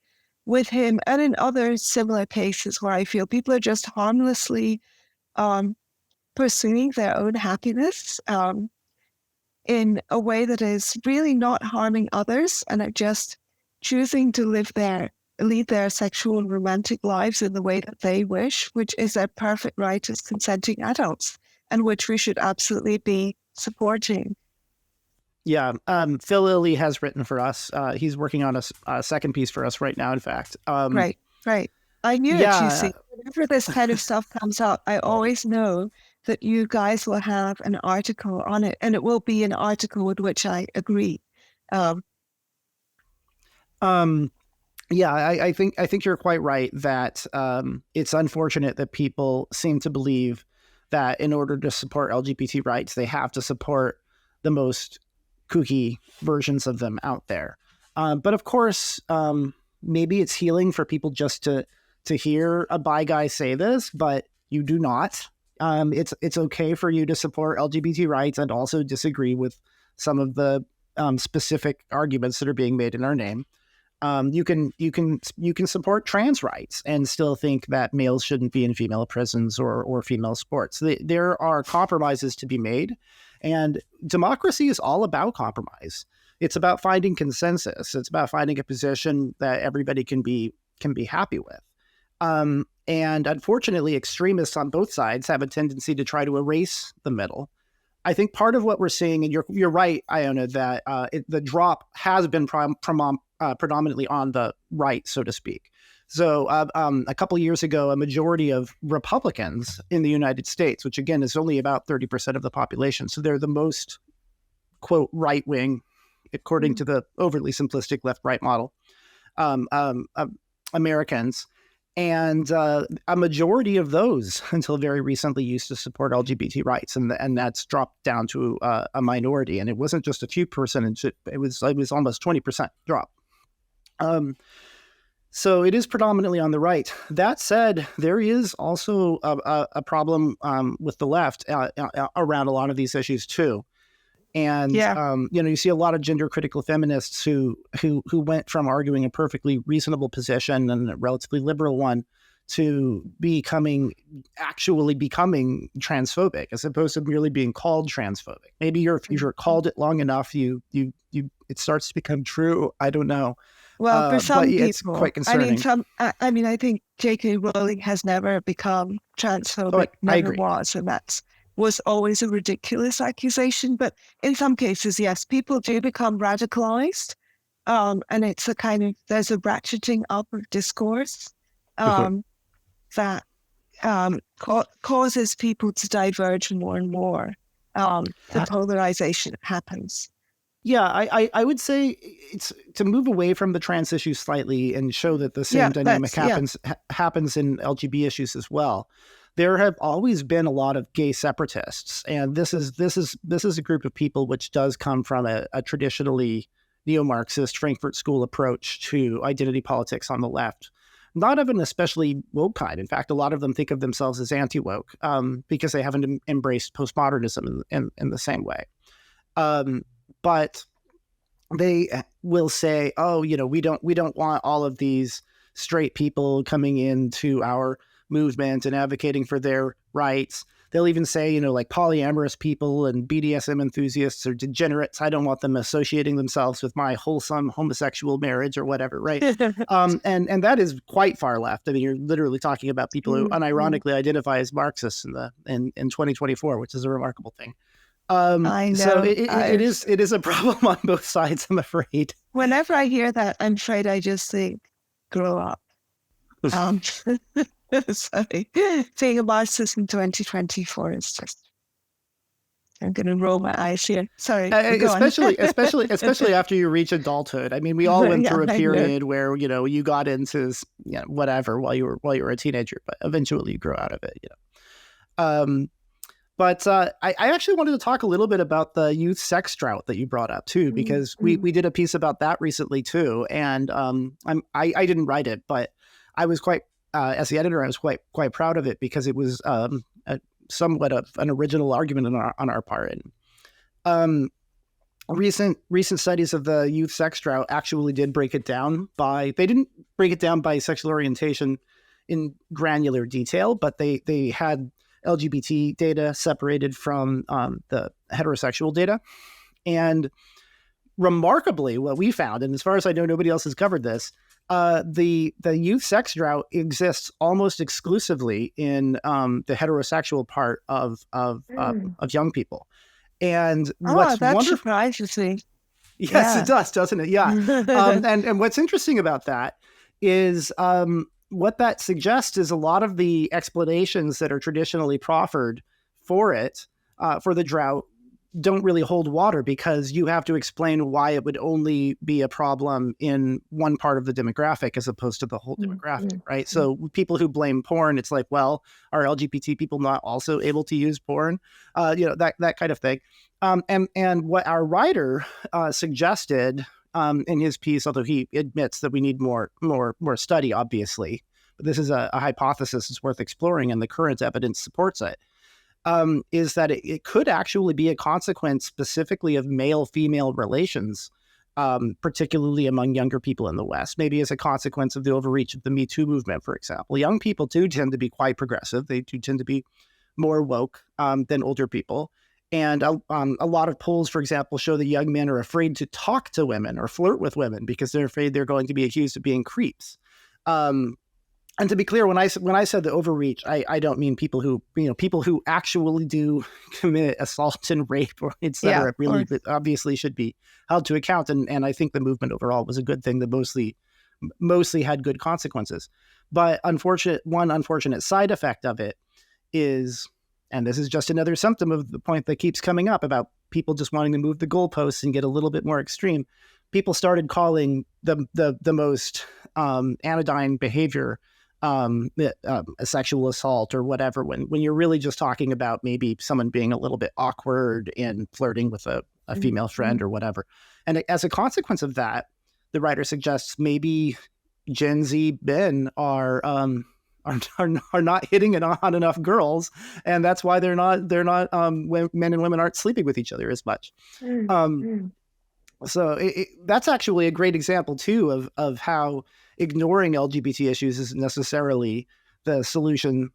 with him, and in other similar cases where I feel people are just harmlessly pursuing their own happiness in a way that is really not harming others, and are just choosing to lead their sexual and romantic lives in the way that they wish, which is their perfect right as consenting adults, and which we should absolutely be supporting. Yeah, Phil Lilly has written for us. He's working on a second piece for us right now, in fact. Right. I knew it, you see. Whenever this kind of stuff comes up, I always know that you guys will have an article on it, and it will be an article with which I agree. Yeah, I think you're quite right that it's unfortunate that people seem to believe that in order to support LGBT rights, they have to support the most kooky versions of them out there. But of course, maybe it's healing for people just to hear a bi guy say this, but you do not. It's okay for you to support LGBT rights and also disagree with some of the specific arguments that are being made in our name. You can support trans rights and still think that males shouldn't be in female prisons or female sports. There are compromises to be made, and democracy is all about compromise. It's about finding consensus. It's about finding a position that everybody can be happy with. And unfortunately, extremists on both sides have a tendency to try to erase the middle. I think part of what we're seeing, and you're right, Iona, that the drop has been predominantly on the right, so to speak. So a couple of years ago, a majority of Republicans in the United States, which again is only about 30% of the population, so they're the most, quote, right wing, according to the overly simplistic left-right model, Americans. And a majority of those, until very recently, used to support LGBT rights, and that's dropped down to a minority. And it wasn't just a few percentage; it was almost 20% drop. So it is predominantly on the right. That said, there is also a problem with the left around a lot of these issues too. And you see a lot of gender critical feminists who went from arguing a perfectly reasonable position and a relatively liberal one to actually becoming transphobic, as opposed to merely being called transphobic. Maybe if you're called it long enough, it starts to become true. I don't know. Well, for some people, it's quite concerning. I think J.K. Rowling has never become transphobic. Never was, and that was always a ridiculous accusation. But in some cases, yes, people do become radicalized, and it's there's a ratcheting up of discourse that causes people to diverge more and more. The polarization happens. Yeah, I would say it's to move away from the trans issue slightly and show that the same dynamic happens in LGBT issues as well. There have always been a lot of gay separatists, and this is a group of people which does come from a traditionally neo-Marxist Frankfurt School approach to identity politics on the left. Not of an especially woke kind. In fact, a lot of them think of themselves as anti-woke because they haven't embraced postmodernism in the same way. But they will say, "Oh, we don't want all of these straight people coming into our movement and advocating for their rights." They'll even say, like polyamorous people and BDSM enthusiasts are degenerates. I don't want them associating themselves with my wholesome homosexual marriage or whatever, right? And that is quite far left. I mean, you're literally talking about people who unironically identify as Marxists in 2024, which is a remarkable thing. I know. So it is a problem on both sides, I'm afraid. Whenever I hear that, I'm afraid I just think, grow up. Sorry. Being a Marxist in 2024 is just, I'm going to roll my eyes here. Sorry. Especially after you reach adulthood. I mean, we all went through a period where, you got into whatever while you were a teenager, but eventually you grow out of it, But I actually wanted to talk a little bit about the youth sex drought that you brought up too, because we did a piece about that recently too. And I didn't write it, but I was quite, as the editor, I was quite proud of it because it was somewhat of an original argument on our part. And recent studies of the youth sex drought actually did break it down by, they didn't break it down by sexual orientation in granular detail, but they had LGBT data separated from the heterosexual data. And remarkably, what we found, and as far as I know, nobody else has covered this, the youth sex drought exists almost exclusively in the heterosexual part of young people. And what's that wonderful, surprises me. yes, Yeah. it does, doesn't it? Yeah. And what's interesting about that is what that suggests is a lot of the explanations that are traditionally proffered for it, for the drought, don't really hold water, because you have to explain why it would only be a problem in one part of the demographic as opposed to the whole demographic, right? So people who blame porn, it's like, well, are LGBT people not also able to use porn? That kind of thing. And what our writer suggested in his piece, although he admits that we need more study, obviously, but this is a hypothesis that's worth exploring, and the current evidence supports it. Is that it could actually be a consequence specifically of male-female relations, particularly among younger people in the West, maybe as a consequence of the overreach of the Me Too movement, for example. Young people do tend to be quite progressive. They do tend to be more woke than older people. And a lot of polls, for example, show that young men are afraid to talk to women or flirt with women because they're afraid they're going to be accused of being creeps. And to be clear, when I said the overreach, I don't mean people who actually do commit assault and rape or et cetera, really obviously should be held to account. And I think the movement overall was a good thing that mostly had good consequences. But one unfortunate side effect of it is, and this is just another symptom of the point that keeps coming up about people just wanting to move the goalposts and get a little bit more extreme. People started calling the most anodyne behavior a sexual assault or whatever, when you're really just talking about maybe someone being a little bit awkward and flirting with a female friend or whatever. And as a consequence of that, the writer suggests maybe Gen Z men are not hitting it on enough girls, and that's why they're not men and women aren't sleeping with each other as much. So that's actually a great example too of how ignoring LGBT issues isn't necessarily the solution.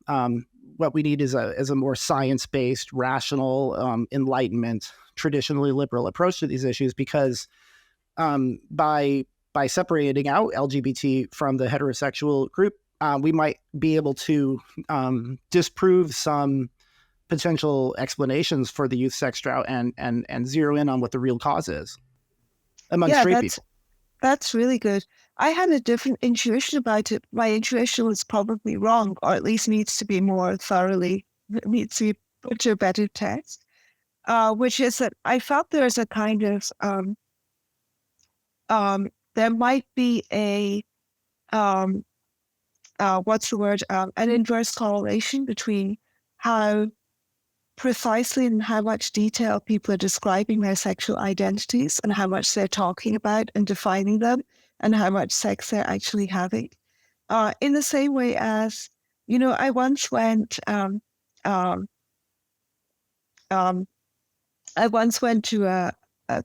What we need is a more science-based, rational, enlightenment, traditionally liberal approach to these issues, because by separating out LGBT from the heterosexual group, we might be able to disprove some potential explanations for the youth sex drought and zero in on what the real cause is among straight people. That's really good. I had a different intuition about it. My intuition was probably wrong, or at least needs to be put to a better test, which is that I felt there's a kind of, there might be an inverse correlation between how precisely and how much detail people are describing their sexual identities and how much they're talking about and defining them and how much sex they're actually having. In the same way as, I once went to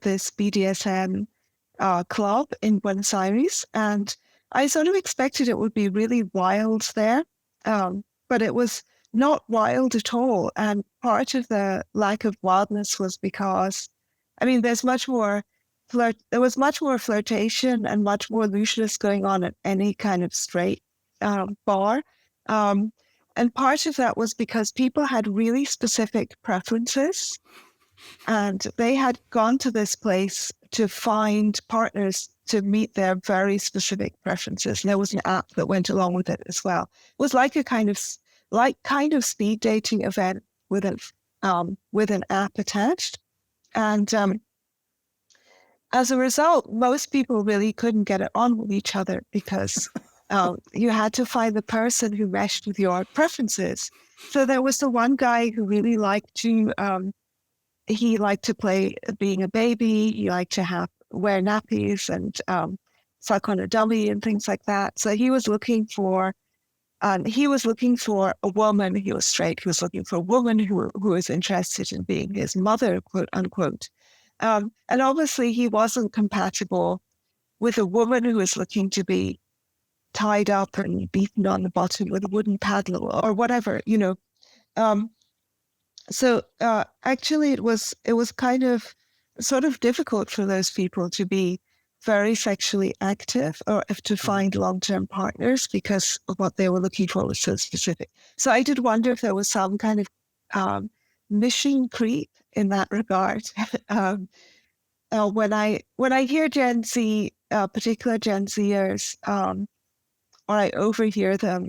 this BDSM club in Buenos Aires, and I sort of expected it would be really wild there, but it was not wild at all. And part of the lack of wildness was because, there was much more flirtation and much more looseness going on at any kind of straight bar. And part of that was because people had really specific preferences, and they had gone to this place to find partners to meet their very specific preferences. And there was an app that went along with it as well. It was like a kind of speed dating event with an app attached. And as a result, most people really couldn't get it on with each other because you had to find the person who meshed with your preferences. So there was the one guy who really liked to play being a baby. He liked to wear nappies and suck on a dummy and things like that. So he was looking for a woman. He was straight. He was looking for a woman who was interested in being his mother, quote unquote. And obviously he wasn't compatible with a woman who was looking to be tied up and beaten on the bottom with a wooden paddle or whatever, Um, so actually it was kind of sort of difficult for those people to be very sexually active or if to find long-term partners because of what they were looking for was so specific. So I did wonder if there was some kind of mission creep in that regard. When I hear Gen Z, particular Gen Zers, or I overhear them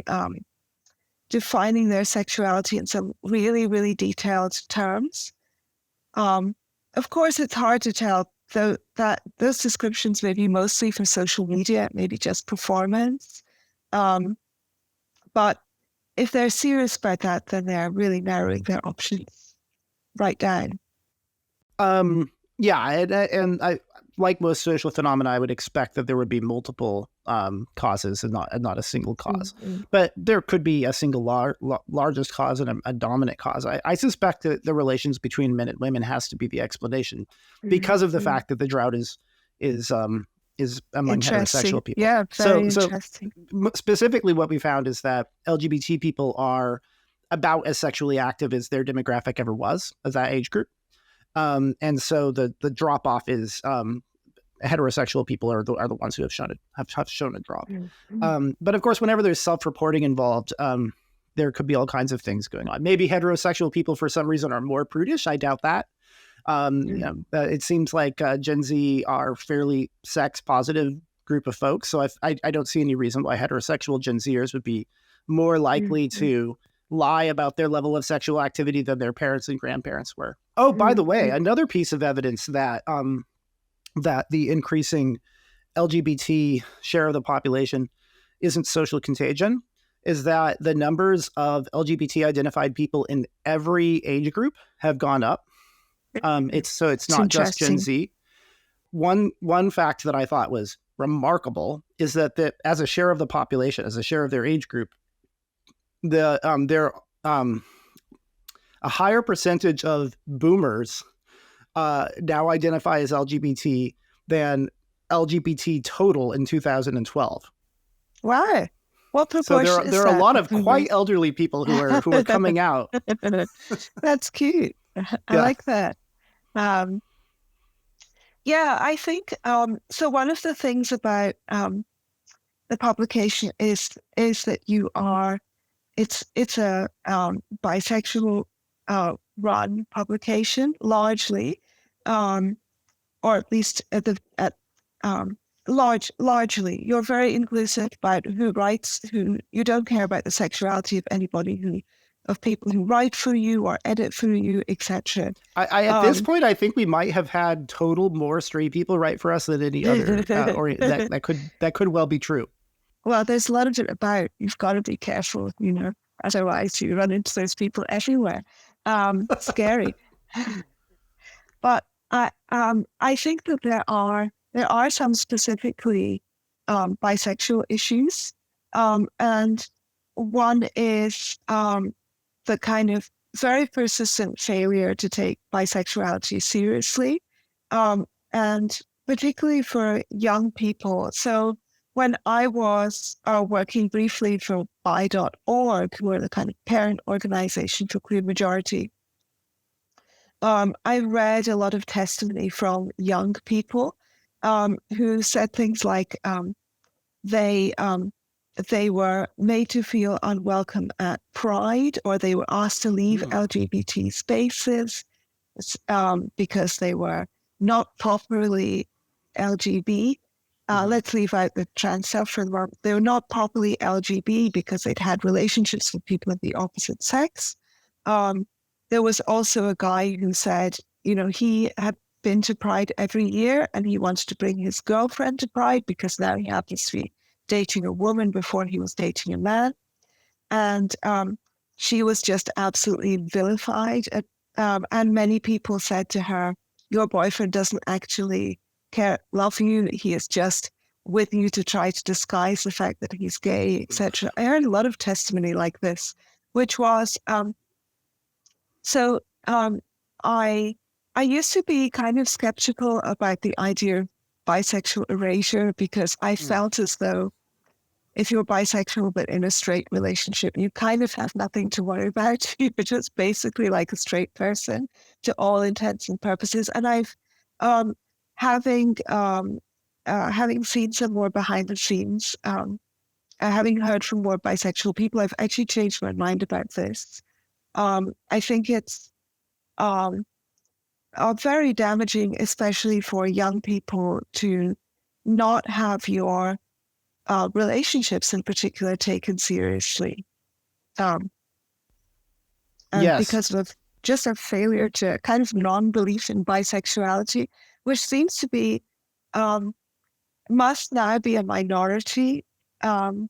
defining their sexuality in some really, really detailed terms. Of course, it's hard to tell, though, that those descriptions may be mostly for social media, maybe just performance. But if they're serious about that, then they're really narrowing their options right down. Yeah, and I, like most social phenomena, I would expect that there would be multiple causes and not a single cause. Mm-hmm. But there could be a single largest cause and a dominant cause. I suspect that the relations between men and women has to be the explanation because of the fact that the drought is among heterosexual people. Yeah, very interesting. Specifically, what we found is that LGBT people are about as sexually active as their demographic ever was as that age group. And so the drop off is heterosexual people are the ones who have shown a drop. Mm-hmm. But of course, whenever there's self-reporting involved, there could be all kinds of things going on. Maybe heterosexual people for some reason are more prudish. I doubt that. It seems like Gen Z are fairly sex positive group of folks. So I don't see any reason why heterosexual Gen Zers would be more likely to lie about their level of sexual activity than their parents and grandparents were. Oh, by the way, another piece of evidence that that the increasing LGBT share of the population isn't social contagion is that the numbers of LGBT identified people in every age group have gone up. It's not just Gen Z. One fact that I thought was remarkable is that as a share of the population, as a share of their age group, they're a higher percentage of boomers now identify as LGBT than LGBT total in 2012. Wow. What proportion so there are a lot of quite elderly people who are coming out. That's cute. I like that. Yeah, I think so. One of the things about the publication is that you are it's a bisexual run publication largely, or at least largely. You're very inclusive about who writes, who you don't care about the sexuality of anybody of people who write for you or edit for you, etc. At this point, I think we might have had total more straight people write for us than any other, or that could well be true. Well, there's a lot of it about. You've got to be careful, otherwise you run into those people everywhere. Scary. But I think that there are some specifically bisexual issues, and one is the kind of very persistent failure to take bisexuality seriously, and particularly for young people. So when I was working briefly for bi.org, who are the kind of parent organization for queer majority, I read a lot of testimony from young people who said things like they were made to feel unwelcome at Pride, or they were asked to leave LGBT spaces because they were not properly LGBT. Let's leave out the trans stuff for the moment. They were not properly LGBT because they'd had relationships with people of the opposite sex. There was also a guy who said, he had been to Pride every year and he wanted to bring his girlfriend to Pride because now he happens to be dating a woman before he was dating a man. And she was just absolutely vilified. And many people said to her, your boyfriend doesn't actually love you. He is just with you to try to disguise the fact that he's gay, etc. I heard a lot of testimony like this, which was, I I used to be kind of skeptical about the idea of bisexual erasure because I felt as though if you're bisexual but in a straight relationship, you kind of have nothing to worry about. You're just basically like a straight person to all intents and purposes. And I've um, having having seen some more behind the scenes, having heard from more bisexual people, I've actually changed my mind about this. I think it's um, very damaging, especially for young people, to not have your relationships in particular taken seriously. Um, and Yes. because of just a failure to kind of non-belief in bisexuality, which seems to be, must now be a minority um,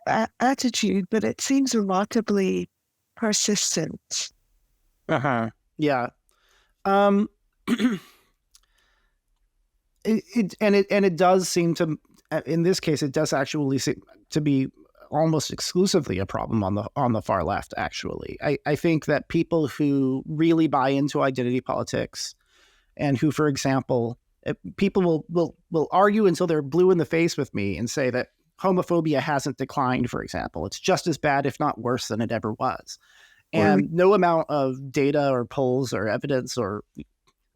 attitude, but it seems remarkably persistent. Uh-huh. Yeah. Um, it does seem to, in this case, it does actually seem to be almost exclusively a problem on the far left. Actually, I think that people who really buy into identity politics, and who, for example, people will argue until they're blue in the face with me and say that homophobia hasn't declined. For example, it's just as bad, if not worse, than it ever was. And no amount of data or polls or evidence or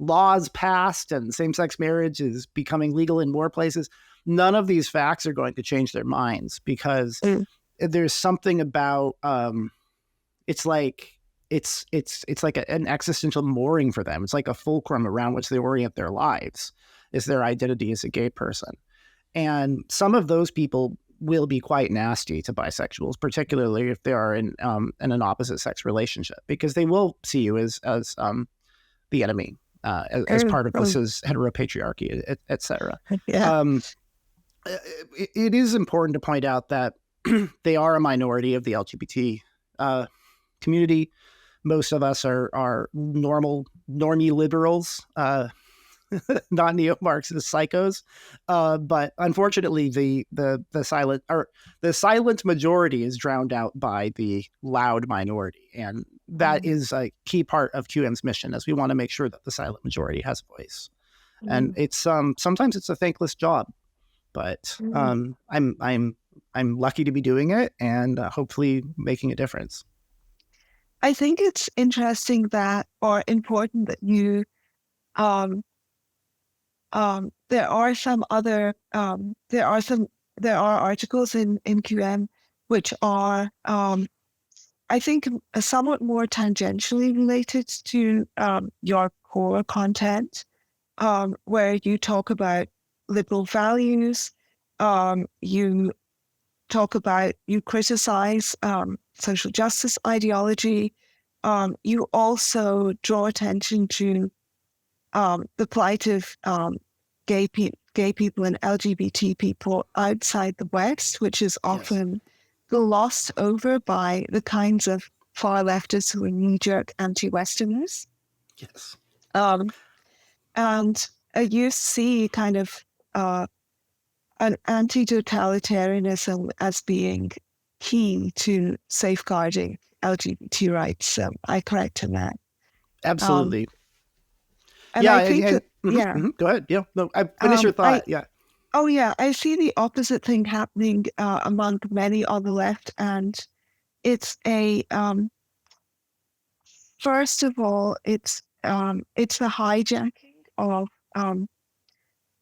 laws passed and same-sex marriage is becoming legal in more places. None of these facts are going to change their minds, because there's something about it's like an existential mooring for them. It's like a fulcrum around which they orient their lives, is their identity as a gay person. And some of those people will be quite nasty to bisexuals, particularly if they are in an opposite sex relationship, because they will see you as the enemy, as part of this is heteropatriarchy, et cetera. Yeah. It is important to point out that they are a minority of the LGBT community. Most of us are normie liberals, not neo-Marxist psychos, but unfortunately, the silent majority is drowned out by the loud minority, and that is a key part of QM's mission, as we want to make sure that the silent majority has a voice. And it's sometimes it's a thankless job, but I'm lucky to be doing it, and hopefully making a difference. I think it's interesting that, or important that you, there are some other, there are articles in QM which are, I think, somewhat more tangentially related to your core content, where you talk about liberal values, you criticize social justice ideology. You also draw attention to the plight of gay people and LGBT people outside the West, which is often glossed over by the kinds of far leftists who are knee-jerk anti-Westerners. Yes. And you see kind of an anti-totalitarianism as being key to safeguarding LGBT rights. I correct in that. Absolutely. And I think that, Go ahead. Yeah, no, finish your thought. I see the opposite thing happening among many on the left, and it's first of all, it's the hijacking of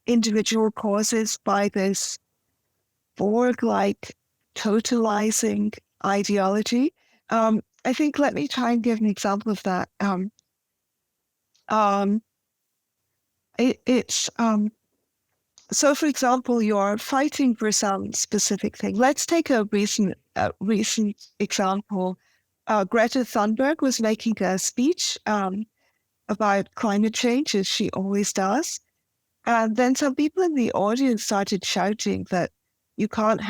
individual causes by this Borg-like totalizing ideology. I think, let me try and give an example of that. So, for example, you're fighting for some specific thing. Let's take a recent example. Greta Thunberg was making a speech about climate change, as she always does. And then some people in the audience started shouting that you can't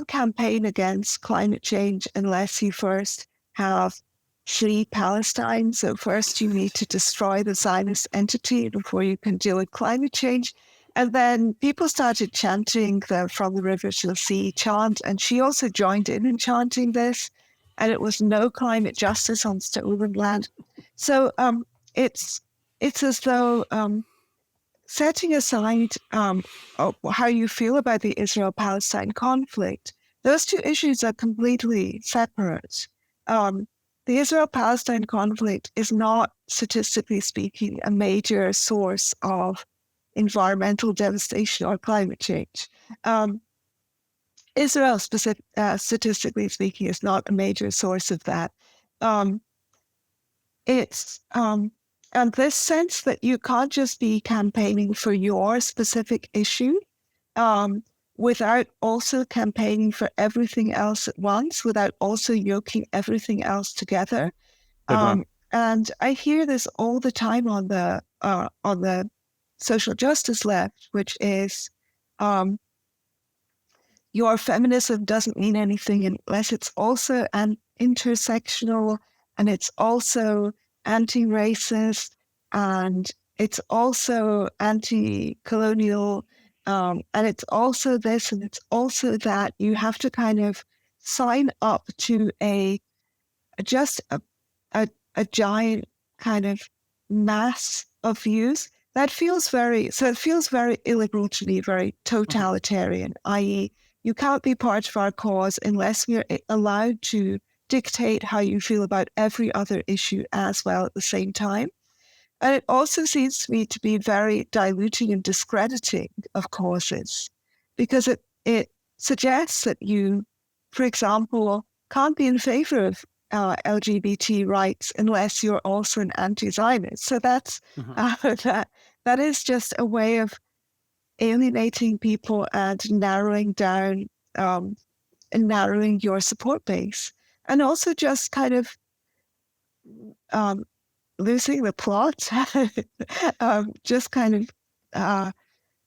campaign against climate change unless you first have free Palestine. So first you need to destroy the Zionist entity before you can deal with climate change. And then people started chanting the "From the River to the Sea" chant, and she also joined in chanting this. and it was no climate justice on stolen land. So it's as though setting aside how you feel about the Israel-Palestine conflict, those two issues are completely separate. The Israel-Palestine conflict is not, statistically speaking, a major source of environmental devastation or climate change. Israel, statistically speaking, is not a major source of that. It's and this sense that you can't just be campaigning for your specific issue without also campaigning for everything else at once, without also yoking everything else together. And I hear this all the time on the social justice left, which is your feminism doesn't mean anything unless it's also an intersectional, and it's also anti-racist, and it's also anti-colonial, and it's also this and it's also that. You have to kind of sign up to just a giant kind of mass of views. That feels it feels very illiberal to me, very totalitarian, i.e., you can't be part of our cause unless we're allowed to dictate how you feel about every other issue as well at the same time. And it also seems to me to be very diluting and discrediting of causes, because it suggests that you, for example, can't be in favor of LGBT rights unless you're also an anti-Zionist. So that's that is just a way of alienating people and narrowing down and narrowing your support base, and also just kind of losing the plot. Just kind of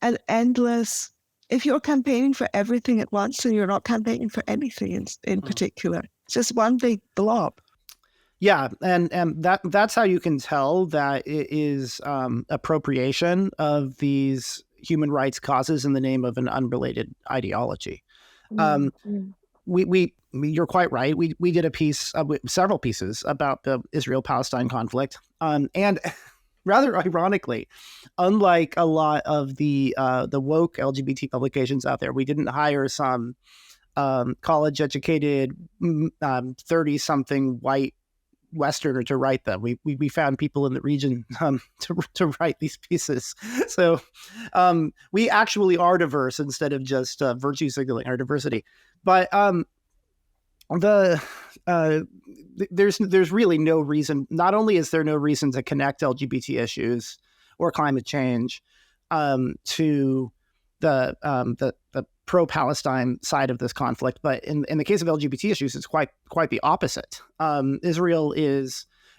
an endless. If you're campaigning for everything at once, then you're not campaigning for anything in particular. It's just one big blob. Yeah, and that's how you can tell that it is appropriation of these human rights causes in the name of an unrelated ideology. You're quite right. We did a piece, several pieces about the Israel-Palestine conflict, and rather ironically, unlike a lot of the woke LGBT publications out there, we didn't hire some college-educated 30-something white Westerner to write them. We found people in the region to write these pieces. So we actually are diverse instead of just virtue signaling our diversity. But there's really no reason. Not only is there no reason to connect LGBT issues or climate change to the pro-Palestine side of this conflict, but in the case of LGBT issues, it's quite the opposite. Israel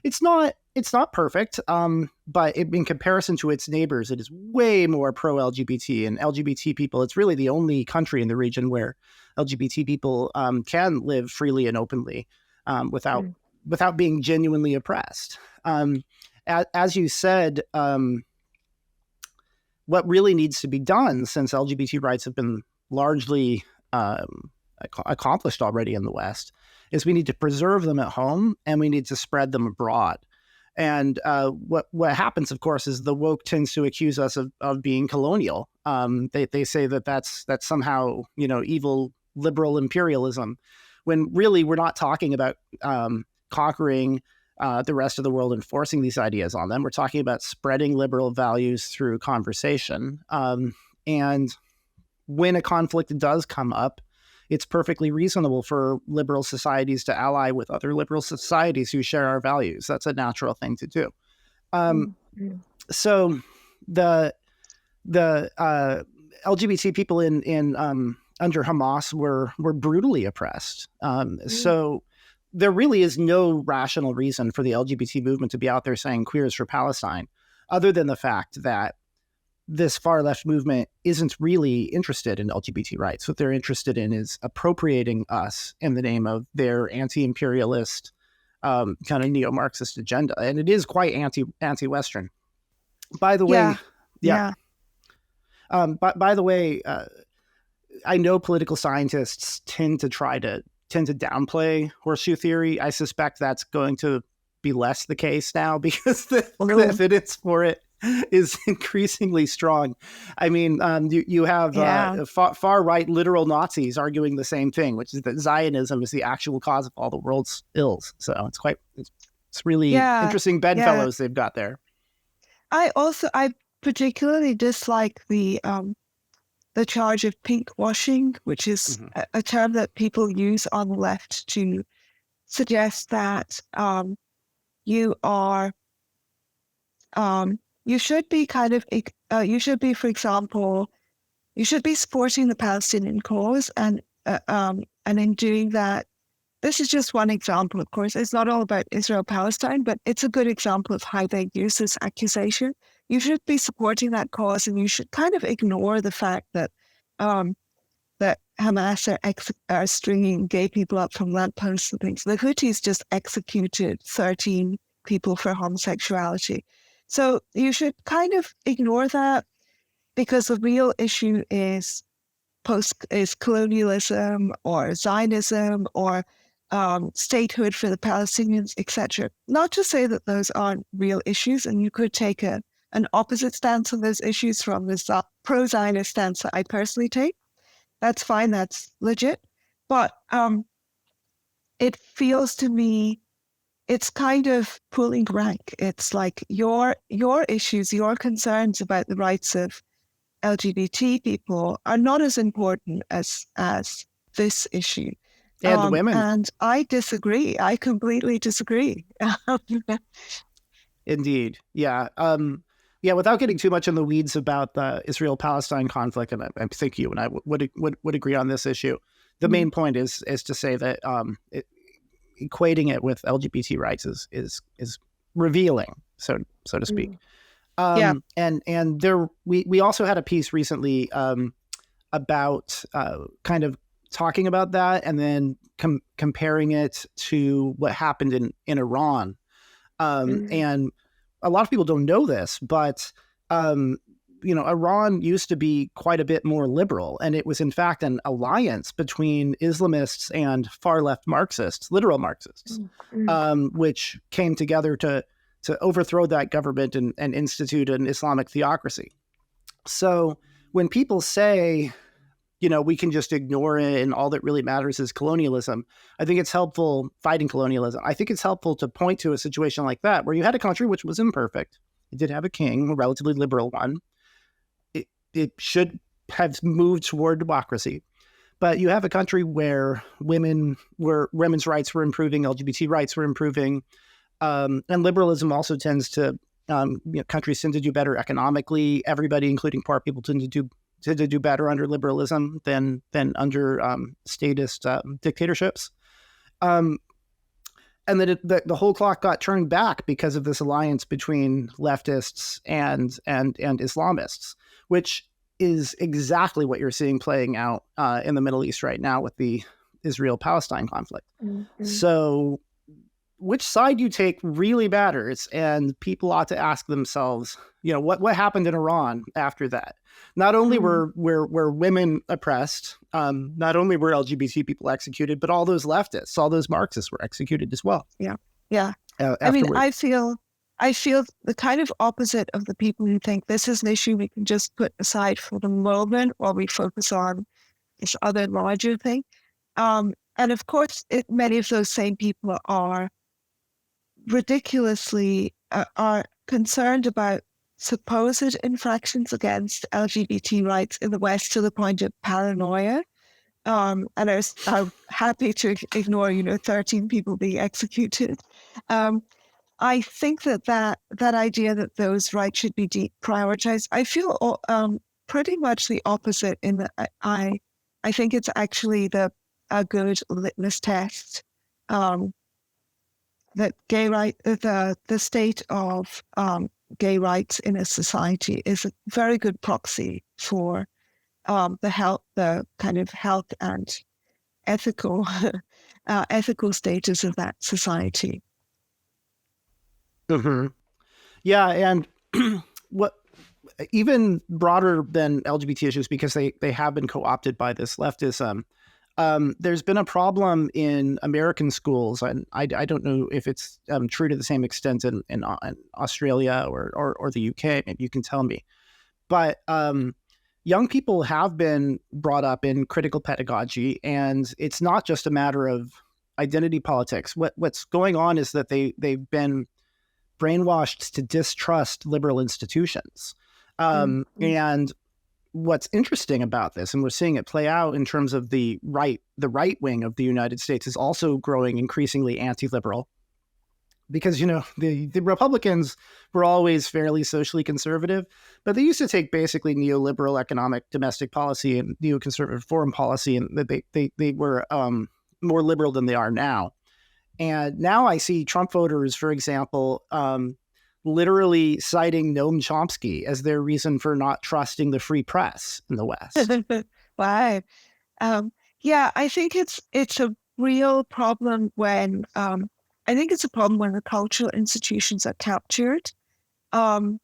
it's not perfect, but in comparison to its neighbors, it is way more pro-LGBT, and LGBT people. It's really the only country in the region where LGBT people can live freely and openly without being genuinely oppressed. As you said, what really needs to be done, since LGBT rights have been largely accomplished already in the West, is we need to preserve them at home and we need to spread them abroad. And what happens, of course, is the woke tends to accuse us of being colonial. They say that's somehow evil liberal imperialism, when really we're not talking about conquering the rest of the world and forcing these ideas on them. We're talking about spreading liberal values through conversation. And when a conflict does come up, it's perfectly reasonable for liberal societies to ally with other liberal societies who share our values. That's a natural thing to do. So the LGBT people in under Hamas were brutally oppressed. So there really is no rational reason for the LGBT movement to be out there saying queers for Palestine, other than the fact that this far left movement isn't really interested in LGBT rights. What they're interested in is appropriating us in the name of their anti-imperialist kind of neo-Marxist agenda. And it is quite anti-Western. By the way, by the way, I know political scientists tend to try to tend to downplay horseshoe theory. I suspect that's going to be less the case now because the evidence for it is increasingly strong. I mean, you have far right literal Nazis arguing the same thing, which is that Zionism is the actual cause of all the world's ills. So it's really interesting bedfellows they've got there. I particularly dislike the charge of pink washing, which is a term that people use on the left to suggest that you are you should be for example, you should be supporting the Palestinian cause, and in doing that, this is just one example. Of course, it's not all about Israel-Palestine, but it's a good example of how they use this accusation. You should be supporting that cause, and you should kind of ignore the fact that that Hamas are stringing gay people up from lampposts and things. The Houthis just executed 13 people for homosexuality. So you should kind of ignore that, because the real issue is colonialism or Zionism or statehood for the Palestinians, etc. Not to say that those aren't real issues, and you could take an opposite stance on those issues from the pro-Zionist stance that I personally take. That's fine, that's legit. But it feels to me it's kind of pulling rank. It's like your issues, your concerns about the rights of LGBT people are not as important as this issue. And women. And I disagree. I completely disagree. Indeed. Yeah. Without getting too much in the weeds about the Israel-Palestine conflict, and I think you and I would agree on this issue. The main point is to say that equating it with LGBT rights is revealing, so to speak. And there we also had a piece recently about kind of talking about that, and then comparing it to what happened in Iran. And a lot of people don't know this, but Iran used to be quite a bit more liberal, and it was in fact an alliance between Islamists and far left Marxists, literal Marxists, which came together to overthrow that government and institute an Islamic theocracy. So when people say, we can just ignore it and all that really matters is colonialism, I think it's helpful fighting colonialism. I think it's helpful to point to a situation like that where you had a country which was imperfect. It did have a king, a relatively liberal one. It should have moved toward democracy. But you have a country where women's rights were improving, LGBT rights were improving, and liberalism also tends to, countries tend to do better economically. Everybody, including poor people, tend to do better under liberalism than under statist dictatorships. And then the whole clock got turned back because of this alliance between leftists and Islamists, which is exactly what you're seeing playing out in the Middle East right now with the Israel-Palestine conflict. So which side you take really matters, and people ought to ask themselves, what happened in Iran after that? Not only were women oppressed, not only were LGBT people executed, but all those leftists, all those Marxists were executed as well. Yeah. I mean, I feel the kind of opposite of the people who think this is an issue we can just put aside for the moment while we focus on this other larger thing. And of course, many of those same people are ridiculously are concerned about supposed infractions against LGBT rights in the West to the point of paranoia, and are happy to ignore, 13 people being executed. I think that idea that those rights should be prioritized, I feel pretty much the opposite, in that I think it's actually a good litmus test that gay right, the state of gay rights in a society is a very good proxy for the kind of health and ethical status of that society. Mm-hmm. Yeah, and what even broader than LGBT issues, because they have been co-opted by this leftism. There's been a problem in American schools, and I don't know if it's true to the same extent in Australia or the UK. Maybe you can tell me. But young people have been brought up in critical pedagogy, and it's not just a matter of identity politics. What's going on is that they've been brainwashed to distrust liberal institutions. And what's interesting about this, and we're seeing it play out in terms of the right wing of the United States, is also growing increasingly anti-liberal. Because, the Republicans were always fairly socially conservative, but they used to take basically neoliberal economic domestic policy and neoconservative foreign policy, and they were more liberal than they are now. And now I see Trump voters, for example, literally citing Noam Chomsky as their reason for not trusting the free press in the West. Wow. Yeah, I think it's a real problem when the cultural institutions are captured. And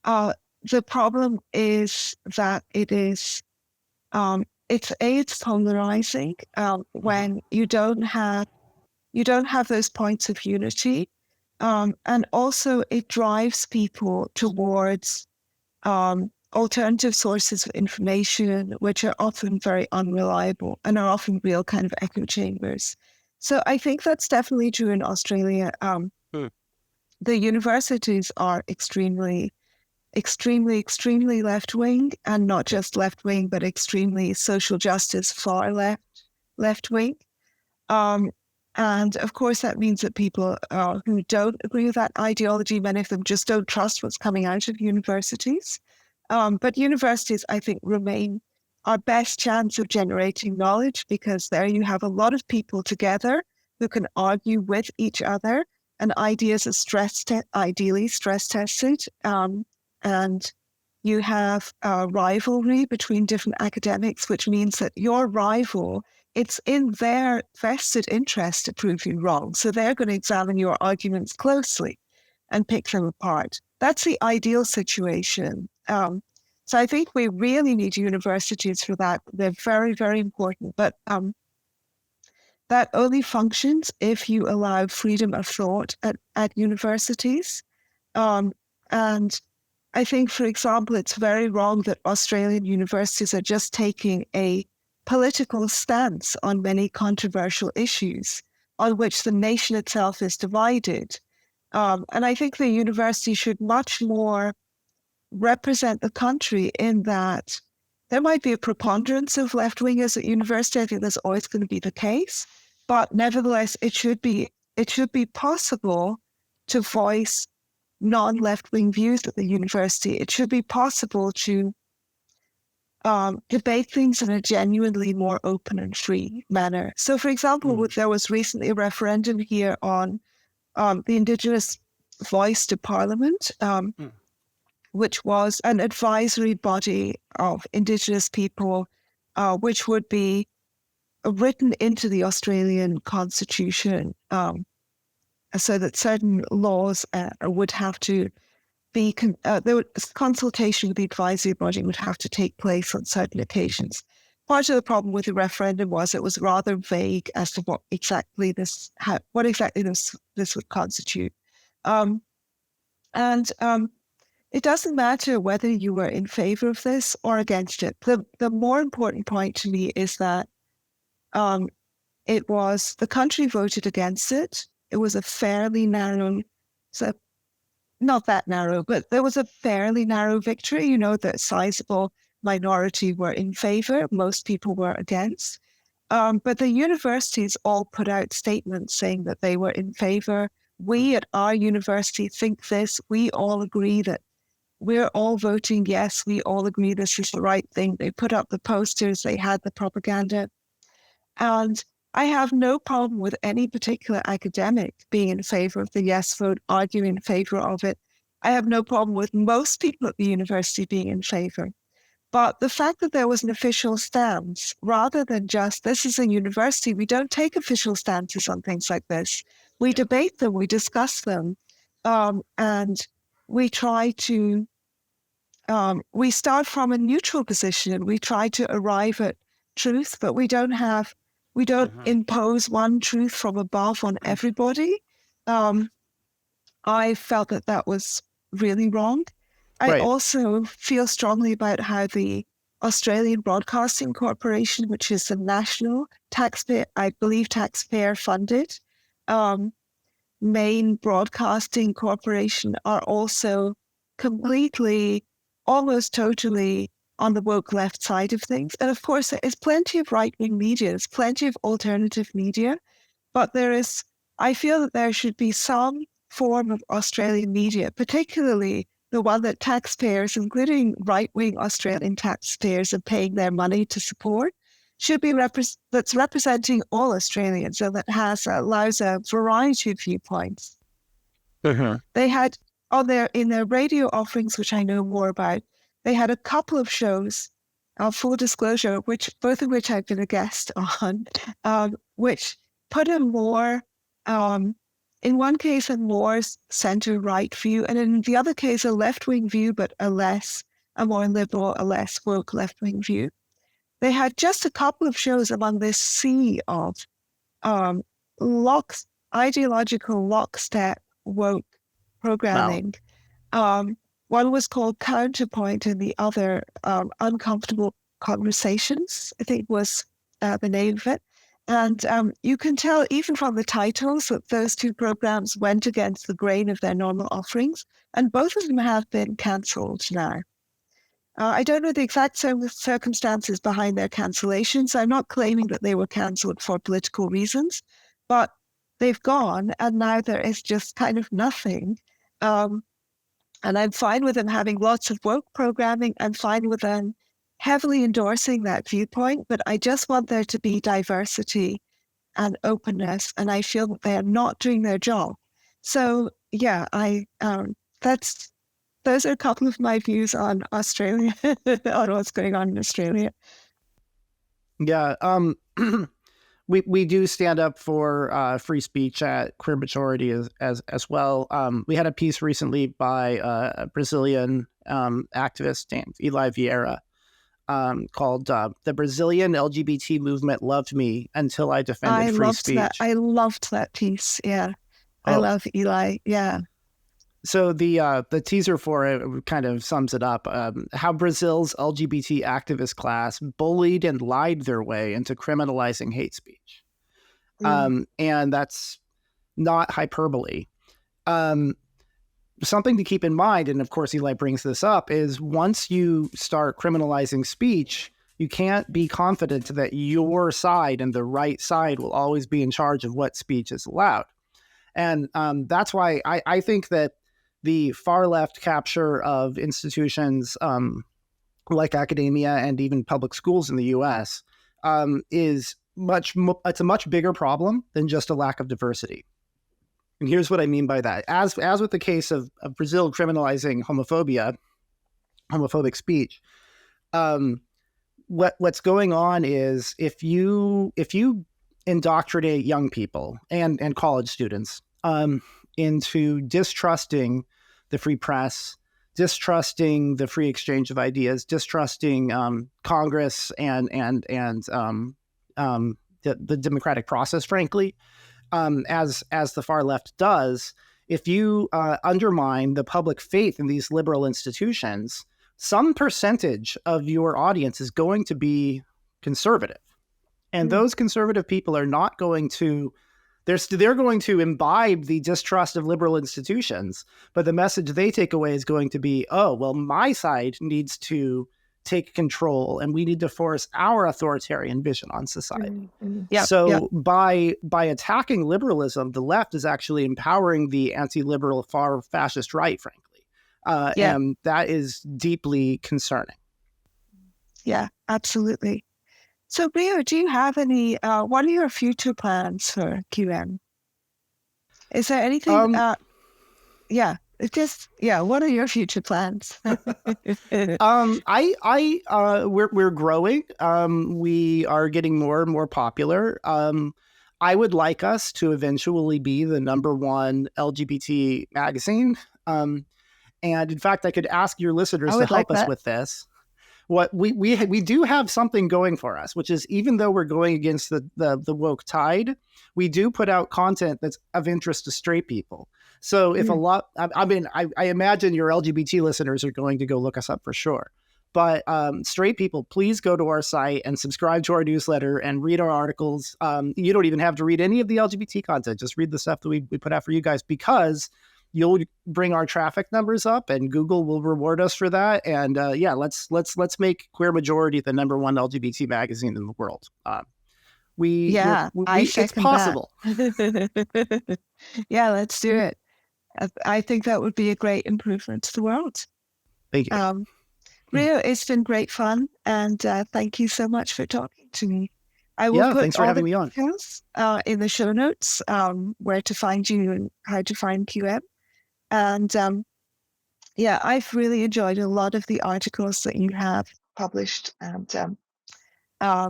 the problem is that it's polarizing when you don't have those points of unity. And also it drives people towards alternative sources of information, which are often very unreliable and are often real kind of echo chambers. So I think that's definitely true in Australia. The universities are extremely left-wing, and not just left-wing, but extremely social justice, far left-wing. And of course, that means that people who don't agree with that ideology, many of them just don't trust what's coming out of universities. But universities, I think, remain our best chance of generating knowledge, because there you have a lot of people together who can argue with each other, and ideas are ideally stress tested. And you have a rivalry between different academics, which means that your rival, it's in their vested interest to prove you wrong. So they're going to examine your arguments closely and pick them apart. That's the ideal situation. So I think we really need universities for that. They're very, very important. But that only functions if you allow freedom of thought at universities. And I think, for example, it's very wrong that Australian universities are just taking a political stance on many controversial issues on which the nation itself is divided. And I think the university should much more represent the country, in that there might be a preponderance of left-wingers at university. I think that's always going to be the case. But nevertheless, it should be possible to voice non-left-wing views at the university. It should be possible to debate things in a genuinely more open and free manner. So, for example, there was recently a referendum here on the Indigenous voice to Parliament, which was an advisory body of Indigenous people, which would be written into the Australian Constitution, so that certain laws would have to be, consultation with the advisory body would have to take place on certain occasions. Part of the problem with the referendum was it was rather vague as to what exactly this would constitute. It doesn't matter whether you were in favor of this or against it. The more important point to me is that the country voted against it. It was a fairly narrow, not that narrow, but there was a fairly narrow victory. The sizable minority were in favor. Most people were against. But the universities all put out statements saying that they were in favor. We at our university think this. We all agree that we're all voting yes. We all agree this is the right thing. They put up the posters. They had the propaganda. And I have no problem with any particular academic being in favor of the yes vote, arguing in favor of it. I have no problem with most people at the university being in favor. But the fact that there was an official stance, rather than just, this is a university, we don't take official stances on things like this. We debate them, we discuss them, and we try to, we start from a neutral position, and we try to arrive at truth, but we don't impose one truth from above on everybody. I felt that was really wrong. I Right. also feel strongly about how the Australian Broadcasting Corporation, which is the national taxpayer, I believe taxpayer funded, main broadcasting corporation, are also completely, almost totally on the woke left side of things. And of course, there is plenty of right-wing media, there's plenty of alternative media, but I feel that there should be some form of Australian media, particularly the one that taxpayers, including right-wing Australian taxpayers, are paying their money to support, should be that's representing all Australians and that allows a variety of viewpoints. They had in their radio offerings, which I know more about, they had a couple of shows, full disclosure, both of which I've been a guest on, which put a more, in one case, a more center-right view, and in the other case, a left-wing view, but a more liberal, a less woke left-wing view. They had just a couple of shows among this sea of ideological lockstep woke programming. Wow. One was called Counterpoint, and the other Uncomfortable Conversations, I think was the name of it. And you can tell even from the titles that those two programs went against the grain of their normal offerings, and both of them have been cancelled now. I don't know the exact circumstances behind their cancellations. I'm not claiming that they were cancelled for political reasons, but they've gone, and now there is just kind of nothing. And I'm fine with them having lots of woke programming. I'm fine with them heavily endorsing that viewpoint, but I just want there to be diversity and openness, and I feel that they are not doing their job. So yeah, those are a couple of my views on Australia, on what's going on in Australia. Yeah, we do stand up for free speech at Queer Majority as well. We had a piece recently by a Brazilian activist named Eli Vieira called "The Brazilian LGBT Movement Loved Me Until I Defended Free Speech." I loved that piece. Yeah, I love Eli. Yeah. So the teaser for it kind of sums it up. How Brazil's LGBT activist class bullied and lied their way into criminalizing hate speech. And that's not hyperbole. Something to keep in mind, and of course Eli brings this up, is once you start criminalizing speech, you can't be confident that your side and the right side will always be in charge of what speech is allowed. And that's why I think that the far left capture of institutions like academia and even public schools in the U.S. It's a much bigger problem than just a lack of diversity. And here's what I mean by that. As with the case of Brazil criminalizing homophobic speech, what's going on is if you indoctrinate young people and college students into distrusting the free press, distrusting the free exchange of ideas, distrusting Congress and the democratic process, frankly, as the far left does. If you undermine the public faith in these liberal institutions, some percentage of your audience is going to be conservative, and those conservative people are not going to. They're going to imbibe the distrust of liberal institutions, but the message they take away is going to be, oh, well, my side needs to take control and we need to force our authoritarian vision on society. By attacking liberalism, the left is actually empowering the anti-liberal far fascist right, frankly. And that is deeply concerning. Yeah, absolutely. So, Rio, do you have any, what are your future plans for QM? Is there anything, what are your future plans? We're growing. We are getting more and more popular. I would like us to eventually be the #1 LGBT magazine. And in fact, I could ask your listeners to help us with this. what we do have something going for us, which is even though we're going against the woke tide, we do put out content that's of interest to straight people. So if I imagine your LGBT listeners are going to go look us up for sure. But straight people, please go to our site and subscribe to our newsletter and read our articles. You don't even have to read any of the LGBT content. Just read the stuff that we put out for you guys, because you'll bring our traffic numbers up and Google will reward us for that. And let's make Queer Majority the #1 LGBT magazine in the world. It's possible. Yeah, let's do it. I think that would be a great improvement to the world. Thank you. Rio, it's been great fun, and thank you so much for talking to me. I will put thanks for all having the me on. details in the show notes, where to find you and how to find QM. And I've really enjoyed a lot of the articles that you have published, and I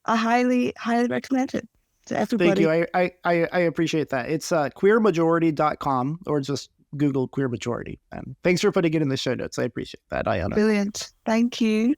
highly recommend it to everybody. Thank you. I appreciate that. It's queermajority.com, or just Google Queer Majority. And thanks for putting it in the show notes. I appreciate that, Ayana. Brilliant. Thank you.